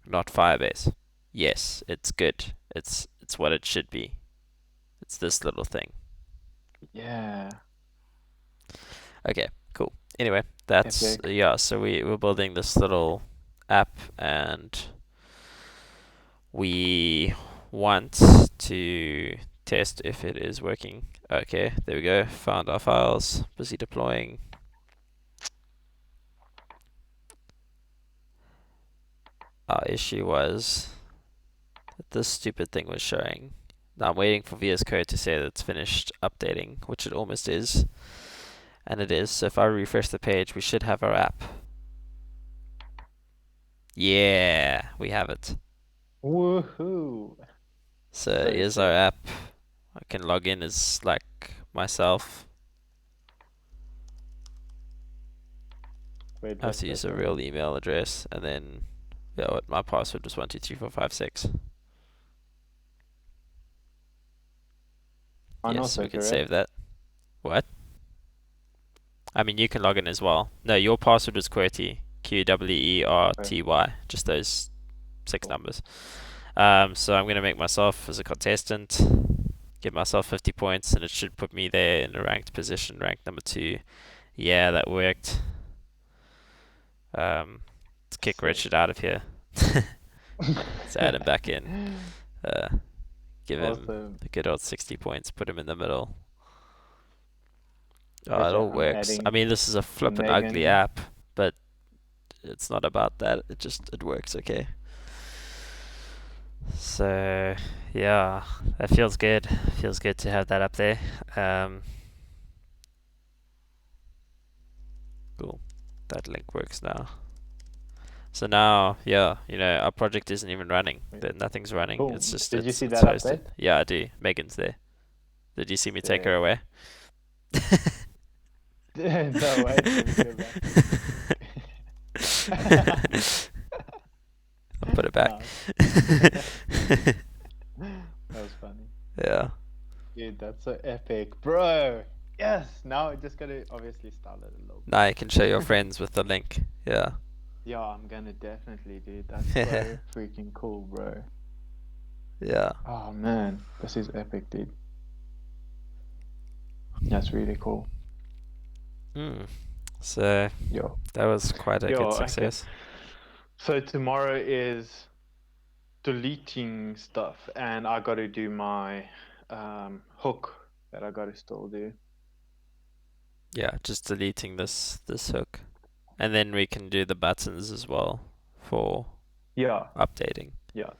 not Firebase. Yes, it's good. It's what it should be. It's this little thing. Yeah. Okay, cool. Anyway, that's Epic. yeah, so we're building this little app and we want to test if it is working. Okay, there we go. Found our files. Busy deploying. Our issue was that this stupid thing was showing. Now I'm waiting for VS Code to say that it's finished updating, which it almost is. And it is. So if I refresh the page, we should have our app. Yeah, we have it. Woohoo! So So here's sick. our app. I can log in as like myself. Wait, I have what's to use that a one? real email address and then yeah, what my password was 123456. Mine Yes, also we can correct. save that. What? I mean, you can log in as well. No, your password was QWERTY. Okay, QWERTY. Just those six cool. numbers. So I'm gonna make myself as a contestant. give myself 50 points, and it should put me there in a ranked position, ranked number 2. Yeah, that worked. Let's kick Sick. Richard out of here. Let's add him back in. Uh, give him Awesome. the good old 60 points, put him in the middle. Oh, it Okay, all I'm works. I adding mean, this is a flippin' ugly Megan. app, but it's not about that. It works okay. So yeah, that feels good. Feels good to have that up there. Cool. That link works now. So now, yeah, our project isn't even running. Wait, Nothing's running. cool. It's just Did you it's see it's that hosted. update? Yeah, I do. Megan's there. Did you see me take her Sick. away? No, wait, let me go back. I'll put it back. Nice. That was funny. Yeah. Dude, that's so epic. Bro! Yes! Now I just gotta obviously style it a little Now you can show your bit. friends with the link. Yeah. Yeah, I'm gonna definitely, dude. That's so freaking cool, bro. Yeah. Oh man, this is epic, dude. That's really cool. So Yo. that was quite a Yo, good okay. success. So tomorrow is deleting stuff, and I gotta do my hook that I gotta still do. Yeah, just deleting this hook. And then we can do the buttons as well for Yeah, updating. yeah,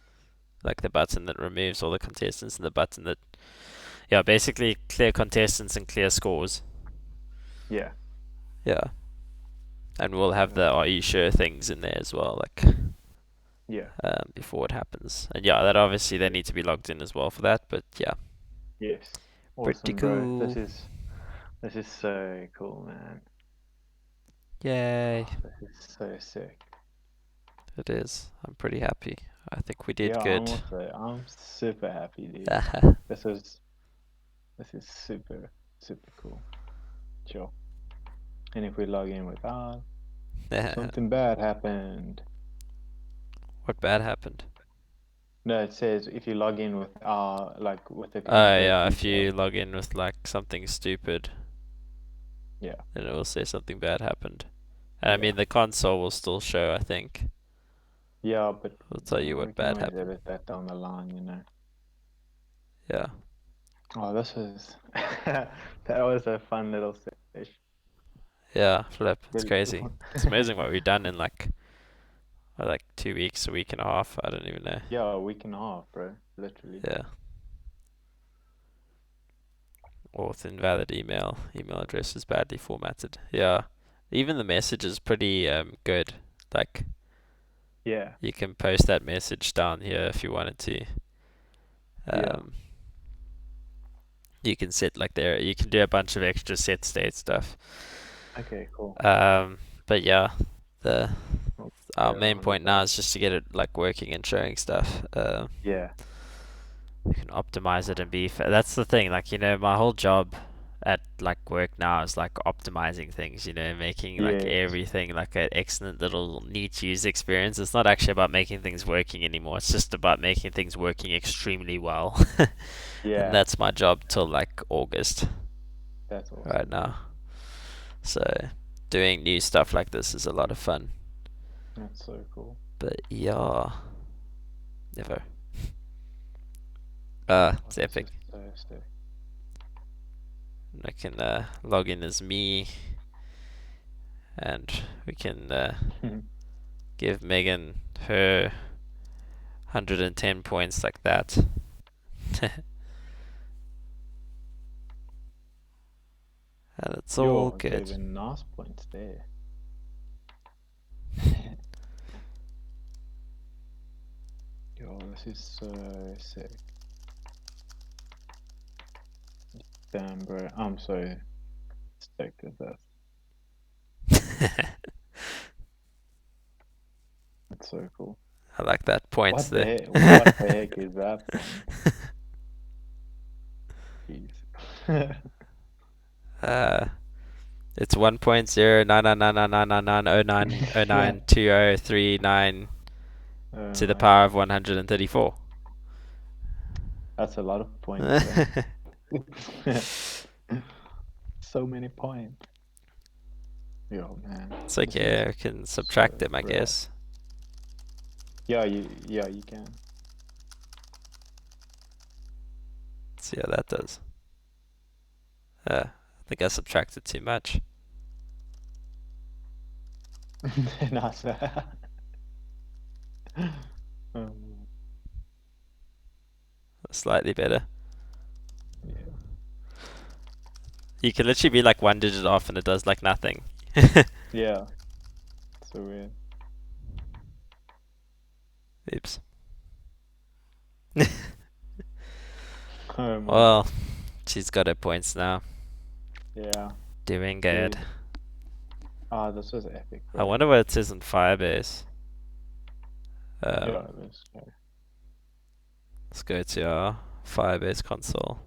Like the button that removes all the contestants and the button that basically clear contestants and clear scores. yeah. Yeah. And we'll have the Okay. are you sure things in there as well, like Yeah, before it happens. And yeah, that obviously they need to be logged in as well for that, but yeah. yes. Pretty Awesome, bro. cool. This is so cool, man. Yay. Oh, this is so sick. It is. I'm pretty happy. I think we did Yeah, good. I'm super happy, dude. This is super super cool. Sure. And if we log in without, something bad happened. What bad happened? No, it says if you log in with like with the Oh incorrect yeah, if you details. log in with like something stupid, Yeah, then it will say something bad happened. And I yeah, mean the console will still show, I think. yeah. But It'll tell you we what can bad always happened. edit that down the line, you know. Yeah. Oh, this was that was a fun little session. Yeah, flip. It's Really crazy. cool. It's amazing what we've done in like 2 weeks, a week and a half. I don't even know. Yeah, a week and a half, bro. Literally. Yeah. Auth invalid email. Email address is badly formatted. Yeah. Even the message is pretty good. Like Yeah, you can post that message down here if you wanted to. yeah. Um, you can set like there. You can do a bunch of extra set state stuff. Okay, cool. But yeah, the We'll our play main around with point now that. is just to get it like working and showing stuff. Yeah, You can optimize it and be that's the thing. Like my whole job at like work now is like optimizing things. Making like yes, everything like an excellent little neat user experience. It's not actually about making things working anymore. It's just about making things working extremely well. And yeah. that's my job till like August That's right awesome. now. So doing new stuff like this is a lot of fun. That's so cool. But yeah, never. Oh, It's this epic. is so sick. I can log in as me, and we can give Megan her 110 points like that. And it's all Yo, good. gave a nice points there. Yo, this is so sick. Damn, bro. I'm so stoked with this. It's so cool. I like that points What the there. heck? What the heck is that from? Jeez. uh, it's 1.099999909092039 Oh to the my power of god. 134. That's a lot of points, bro. So many points. Yo, man, It's this is okay, I can subtract so them, I rare. guess. Yeah, you can. See how that does. I think I subtracted too much. Nice. Um, Slightly better. yeah, You can literally be like one digit off and it does like nothing. yeah, so weird. Oops. Oh my Well, god. she's got her points now. Yeah, Doing good. dude. Ah, this was epic, I bro. wonder what it says in Firebase. Yeah, Um, this. let's go to our Firebase console.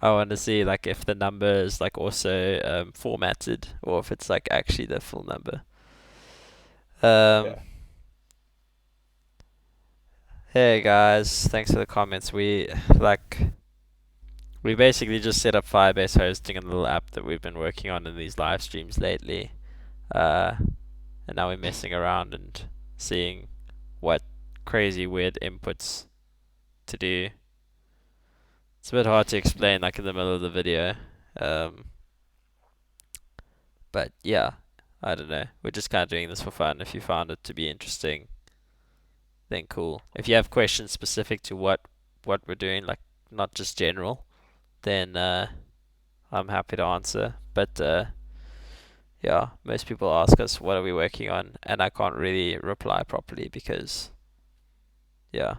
I want to see like if the number is like also formatted or if it's like actually the full number. Um, Yeah. hey guys, thanks for the comments. Like we basically just set up Firebase hosting in a little app that we've been working on in these live streams lately. Uh, and now we're messing around and seeing what crazy weird inputs to do. It's a bit hard to explain like in the middle of the video. Um, but yeah, I don't know. We're just kind of doing this for fun. If you found it to be interesting, then cool. If you have questions specific to what we're doing, like not just general, then I'm happy to answer. But yeah, most people ask us what are we working on, and I can't really reply properly because yeah.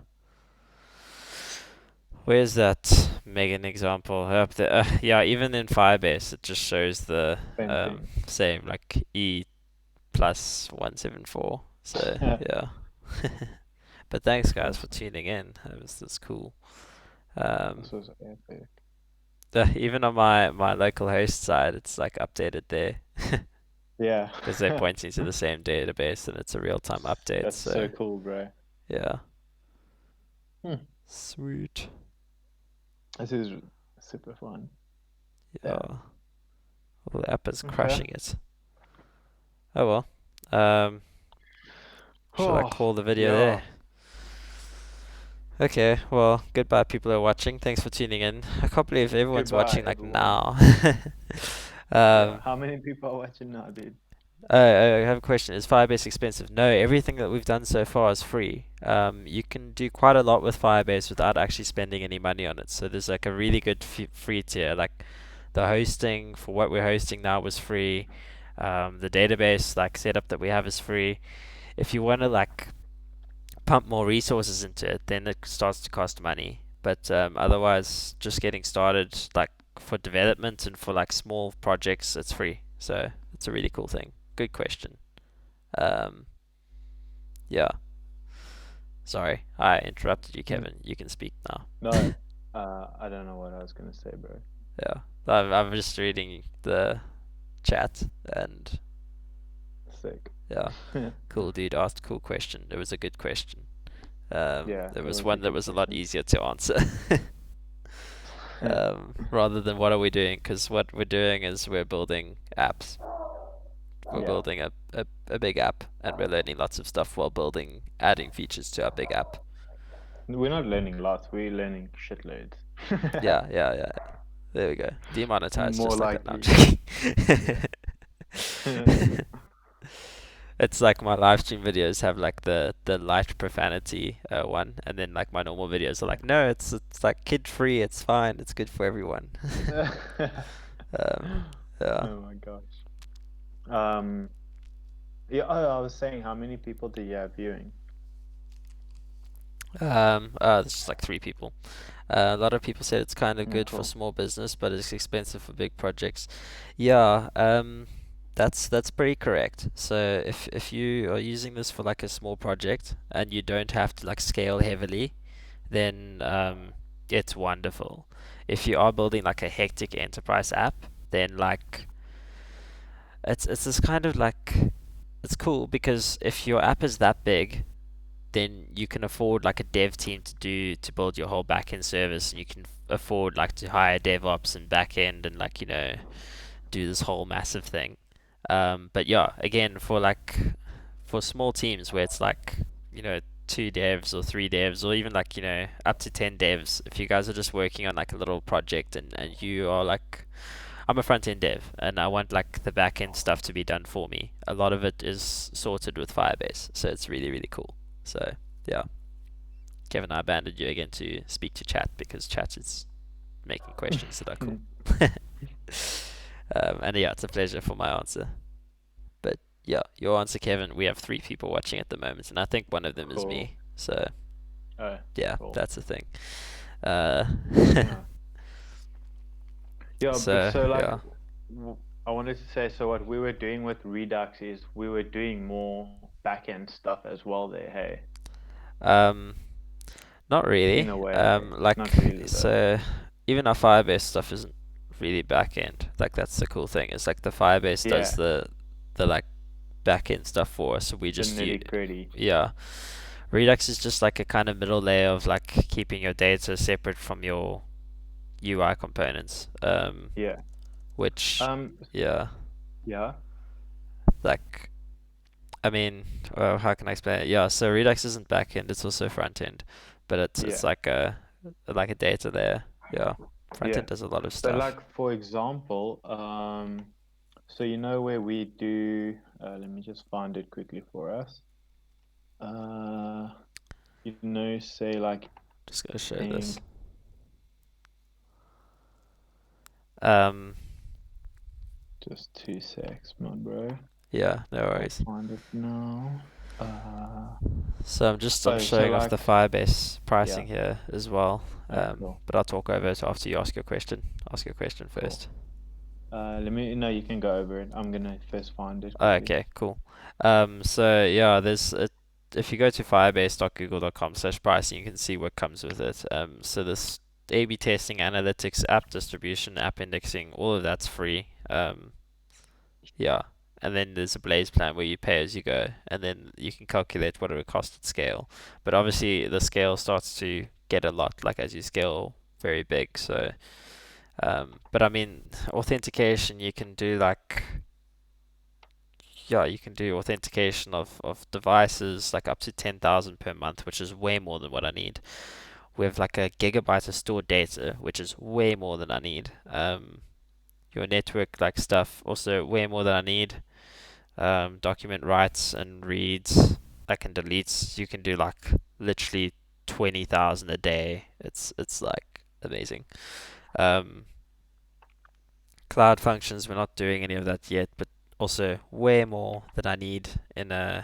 Where's that Megan example? Up there. Yeah, even in Firebase, it just shows the Same thing. same, like E plus 174. So, yeah. But thanks, guys, for Awesome. tuning in. That's cool. Um, This was epic. even on my local host side, it's like updated there Yeah. because they're pointing to the same database and it's a real-time update. That's so So, cool, bro. yeah. Hmm. Sweet. This is super fun. Yeah. Yeah. Well, the app is Okay. crushing it. Oh well. Um, should I Oh, call the video there? yeah. Okay, well, goodbye people who are watching. Thanks for tuning in. I can't believe everyone's Goodbye, watching like everyone. now. Yeah. um, How many people are watching now, dude? I have a question. Is Firebase expensive? No, everything that we've done so far is free. You can do quite a lot with Firebase without actually spending any money on it. So there's like a really good free tier. Like the hosting for what we're hosting now was free. The database like setup that we have is free. If you want to like pump more resources into it, then it starts to cost money. But otherwise, just getting started, like for development and for like small projects, it's free. So it's a really cool thing. Good question. Um, yeah. Sorry, I interrupted you, Hmm. Kevin. You can speak now. No, I don't know what I was gonna say, bro. Yeah, I'm just reading the chat and Sick. yeah, cool dude asked a cool question. It was a good question. Yeah, There it was was a one that good was a lot question. easier to answer. Rather than what are we doing? Because what we're doing is we're building apps. We're Yeah. building a big app, and we're learning lots of stuff while building, adding features to our big app. We're not learning lots, we're learning shitloads. Yeah, yeah, yeah. There we go. Demonetized More just like that. No, I'm likely. joking. Yeah. It's like my live stream videos have like the light profanity one, and then like my normal videos are like, no, it's like kid free. It's fine. It's good for everyone. um, yeah. Oh my gosh. Um, yeah, oh, I was saying, how many people do you have viewing? There's just like three people. A lot of people said it's kind of Mm, good for cool. small business, but it's expensive for big projects. Yeah, that's pretty correct. So if you are using this for like a small project and you don't have to like scale heavily, then it's wonderful. If you are building like a hectic enterprise app, then like it's this kind of like it's cool because if your app is that big, then you can afford like a dev team to build your whole backend service, and you can afford like to hire DevOps and backend and like do this whole massive thing. But yeah, again for small teams where it's like you know 2 devs or 3 devs or even like up to 10 devs, if you guys are just working on like a little project and you are like I'm a front end dev and I want like the back end stuff to be done for me. A lot of it is sorted with Firebase, so it's really really cool. So yeah, Kevin, I abandoned you again to speak to chat because chat is making questions that are cool. And yeah, it's a pleasure for my answer. But yeah, your answer, Kevin. We have 3 people watching at the moment, and I think one of them is Cool. me. So Oh, yeah, cool. that's the thing. Uh, Yeah. Yeah, but so so like, yeah. I wanted to say, so what we were doing with Redux is we were doing more back-end stuff as well there, hey? Um, Not really. In a way. Not really though. So even our Firebase stuff isn't really back end. Like that's the cool thing. It's like the Firebase does Yeah, the like back end stuff for us. So we the just nitty-gritty. yeah. Redux is just like a kind of middle layer of like keeping your data separate from your UI components. Yeah. Which Um, yeah, yeah. like I mean, well, how can I explain it? Yeah, so Redux isn't back end, it's also front end, but it's Yeah. like a data layer. Yeah, front Yeah. end does a lot of But stuff. like for example, so you know where we do, let me just find it quickly for us. Uh, say like Just gonna show paying, this. Um, just 2 secs, my bro. yeah, no I'll worries. find it now. So I'm So showing off the like, Firebase yeah. pricing here as well. Cool, But I'll talk over it after you ask your question. Ask your question cool. first. No, you can go over it. I'm gonna first find it Oh, quickly. okay, cool. So yeah, if you go to firebase.google.com/pricing, you can see what comes with it. So this A/B testing, analytics, app distribution, app indexing, all of that's free. Yeah, and then there's a Blaze plan where you pay as you go, and then you can calculate what it would cost at scale. But obviously, the scale starts to get a lot, like as you scale very big. So, but I mean, authentication, you can do like yeah, you can do authentication of devices like up to 10,000 per month, which is way more than what I need. We have like a gigabyte of stored data, which is way more than I need. Your network like stuff also way more than I need. Document writes and reads, like and deletes. You can do like literally 20,000 a day. It's like amazing. Um, Cloud functions, we're not doing any of that yet, but also way more than I need in a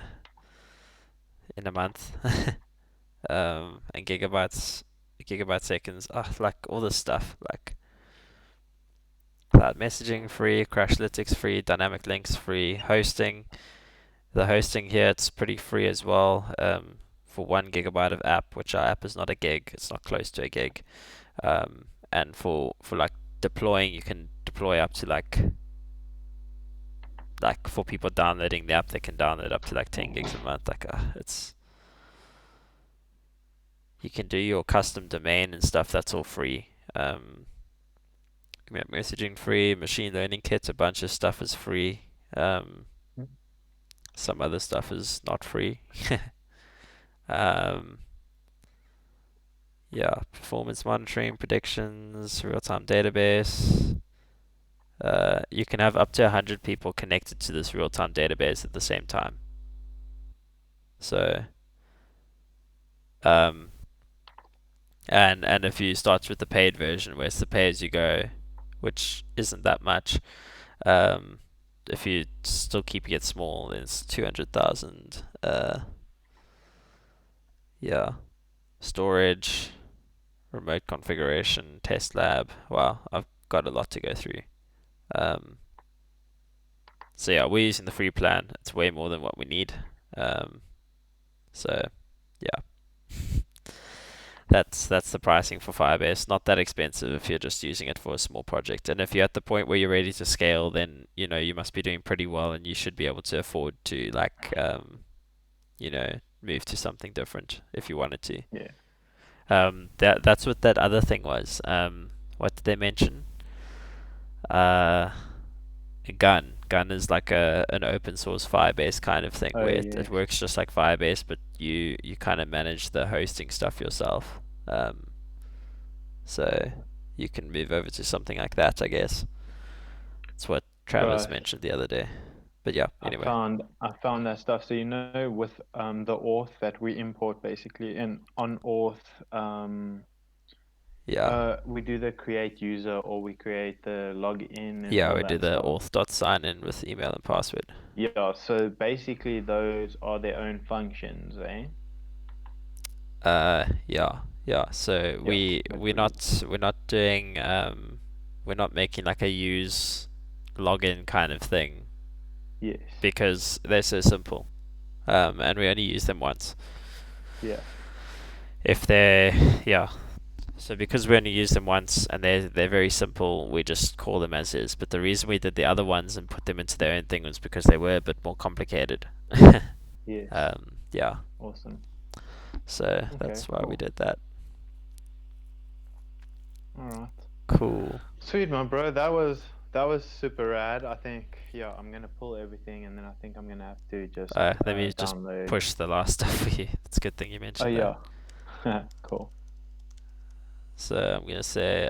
month. And gigabyte seconds, like all this stuff, like cloud messaging free, Crashlytics free, dynamic links free, hosting. The hosting here it's pretty free as well. For 1 gigabyte of app, which our app is not a gig, it's not close to a gig. And for like deploying, you can deploy up to like for people downloading the app, they can download up to like 10 gigs a month. Like it's you can do your custom domain and stuff. That's all free. Messaging free, machine learning kits, a bunch of stuff is free. Um, some other stuff is not free. um, yeah, performance monitoring, predictions, real-time database. You can have up to 100 people connected to this real-time database at the same time. So, um, and if you start with the paid version, where it's the pay as you go, which isn't that much, um, if you still keeping it small, then it's 200,000. Yeah, storage, remote configuration, test lab. Wow, I've got a lot to go through. Um, so yeah, we're using the free plan. It's way more than what we need. Um, so yeah. That's the pricing for Firebase. Not that expensive if you're just using it for a small project. And if you're at the point where you're ready to scale, then you must be doing pretty well, and you should be able to afford to like move to something different if you wanted to. Yeah. That's what that other thing was. What did they mention? Uh, Gun. Gun is like an open source Firebase kind of thing Oh where it yes. works just like Firebase, but you kind of manage the hosting stuff yourself. So you can move over to something like that, I guess. That's what Travis Bro, mentioned the other day. But yeah, anyway. I found that stuff. So with the auth that we import basically, and on auth Yeah. we do the create user, or we create the login and Yeah, all we do that the stuff. auth.sign-in with email and password. Yeah, so basically those are their own functions, eh? Yeah, yeah. So Yeah, but we're not doing we're not making like a use login kind of thing yes, because they're so simple. And we only use them once. yeah, If they're yeah. So because we only use them once and they're very simple, we just call them as is. But the reason we did the other ones and put them into their own thing was because they were a bit more complicated. yes, Yeah. awesome. So Okay, that's why we cool. did that. All right. Cool. Sweet, my bro. That was super rad. I think yeah, I'm gonna pull everything, and then I think I'm gonna have to just Let me just download. push the last stuff for you. It's a good thing you Oh mentioned that. yeah, cool. So I'm gonna say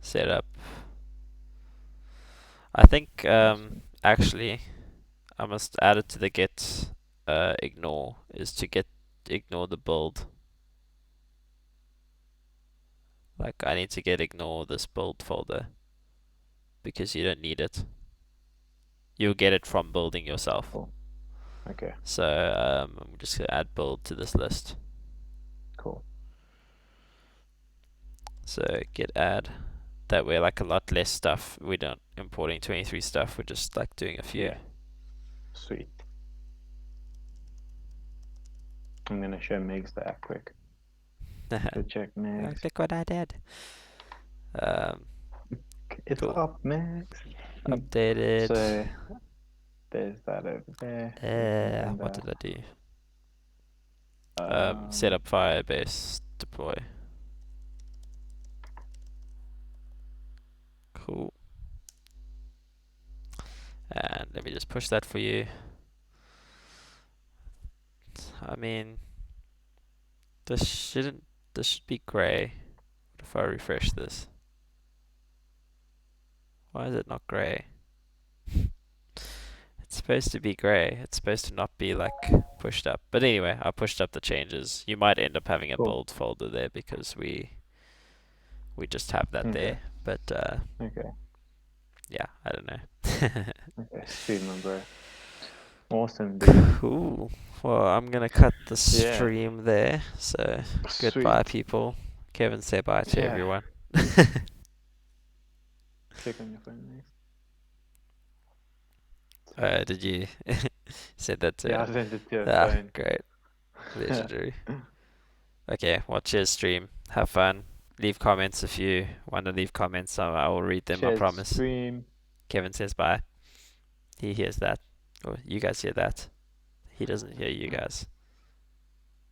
setup. I think Awesome. actually I must add it to the get ignore is to get ignore the build. Like I need to get ignore this build folder because you don't need it. You'll get it from building yourself. Cool. Okay. So I'm just gonna add build to this list. Cool. So get add. That way like a lot less stuff. We're not importing 23 stuff. We're just like doing a few. Yeah. Sweet. I'm gonna show Megs that quick. Go check Megs. Look what I did. Um, It's cool. up, Megs. Updated. So there's that over there. We can bring What that. did I do? Set Um, up Firebase deploy. Cool. And let me just push that for you. I mean, this shouldn't. This should be grey. What if I refresh this? Why is it not grey? It's supposed to be grey. It's supposed to not be like pushed up. But anyway, I pushed up the changes. You might end up having a cool. bold folder there because we just have that Okay. there. But Okay. yeah, I don't know. Okay. Sweet, my bro. Awesome, dude. Cool. Well, I'm gonna cut the Yeah. stream there. So goodbye, Sweet. people. Kevin, say bye to Yeah. everyone. Check on your phone next. Did you said that to? Yeah, I sent it to your Ah, phone. great, legendary. Okay, watch your stream. Have fun. Leave comments if you want to leave comments. I will read them. I Share the promise. stream. Kevin says bye. He hears that, or you guys hear that. He doesn't hear you guys.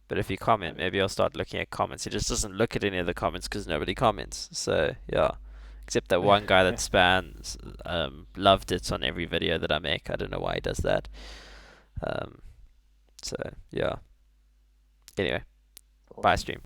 But if you comment, maybe I'll start looking at comments. He just doesn't look at any of the comments because nobody comments. So yeah, except that one guy that spans loved it on every video that I make. I don't know why he does that. So yeah. Anyway, bye Awesome. stream.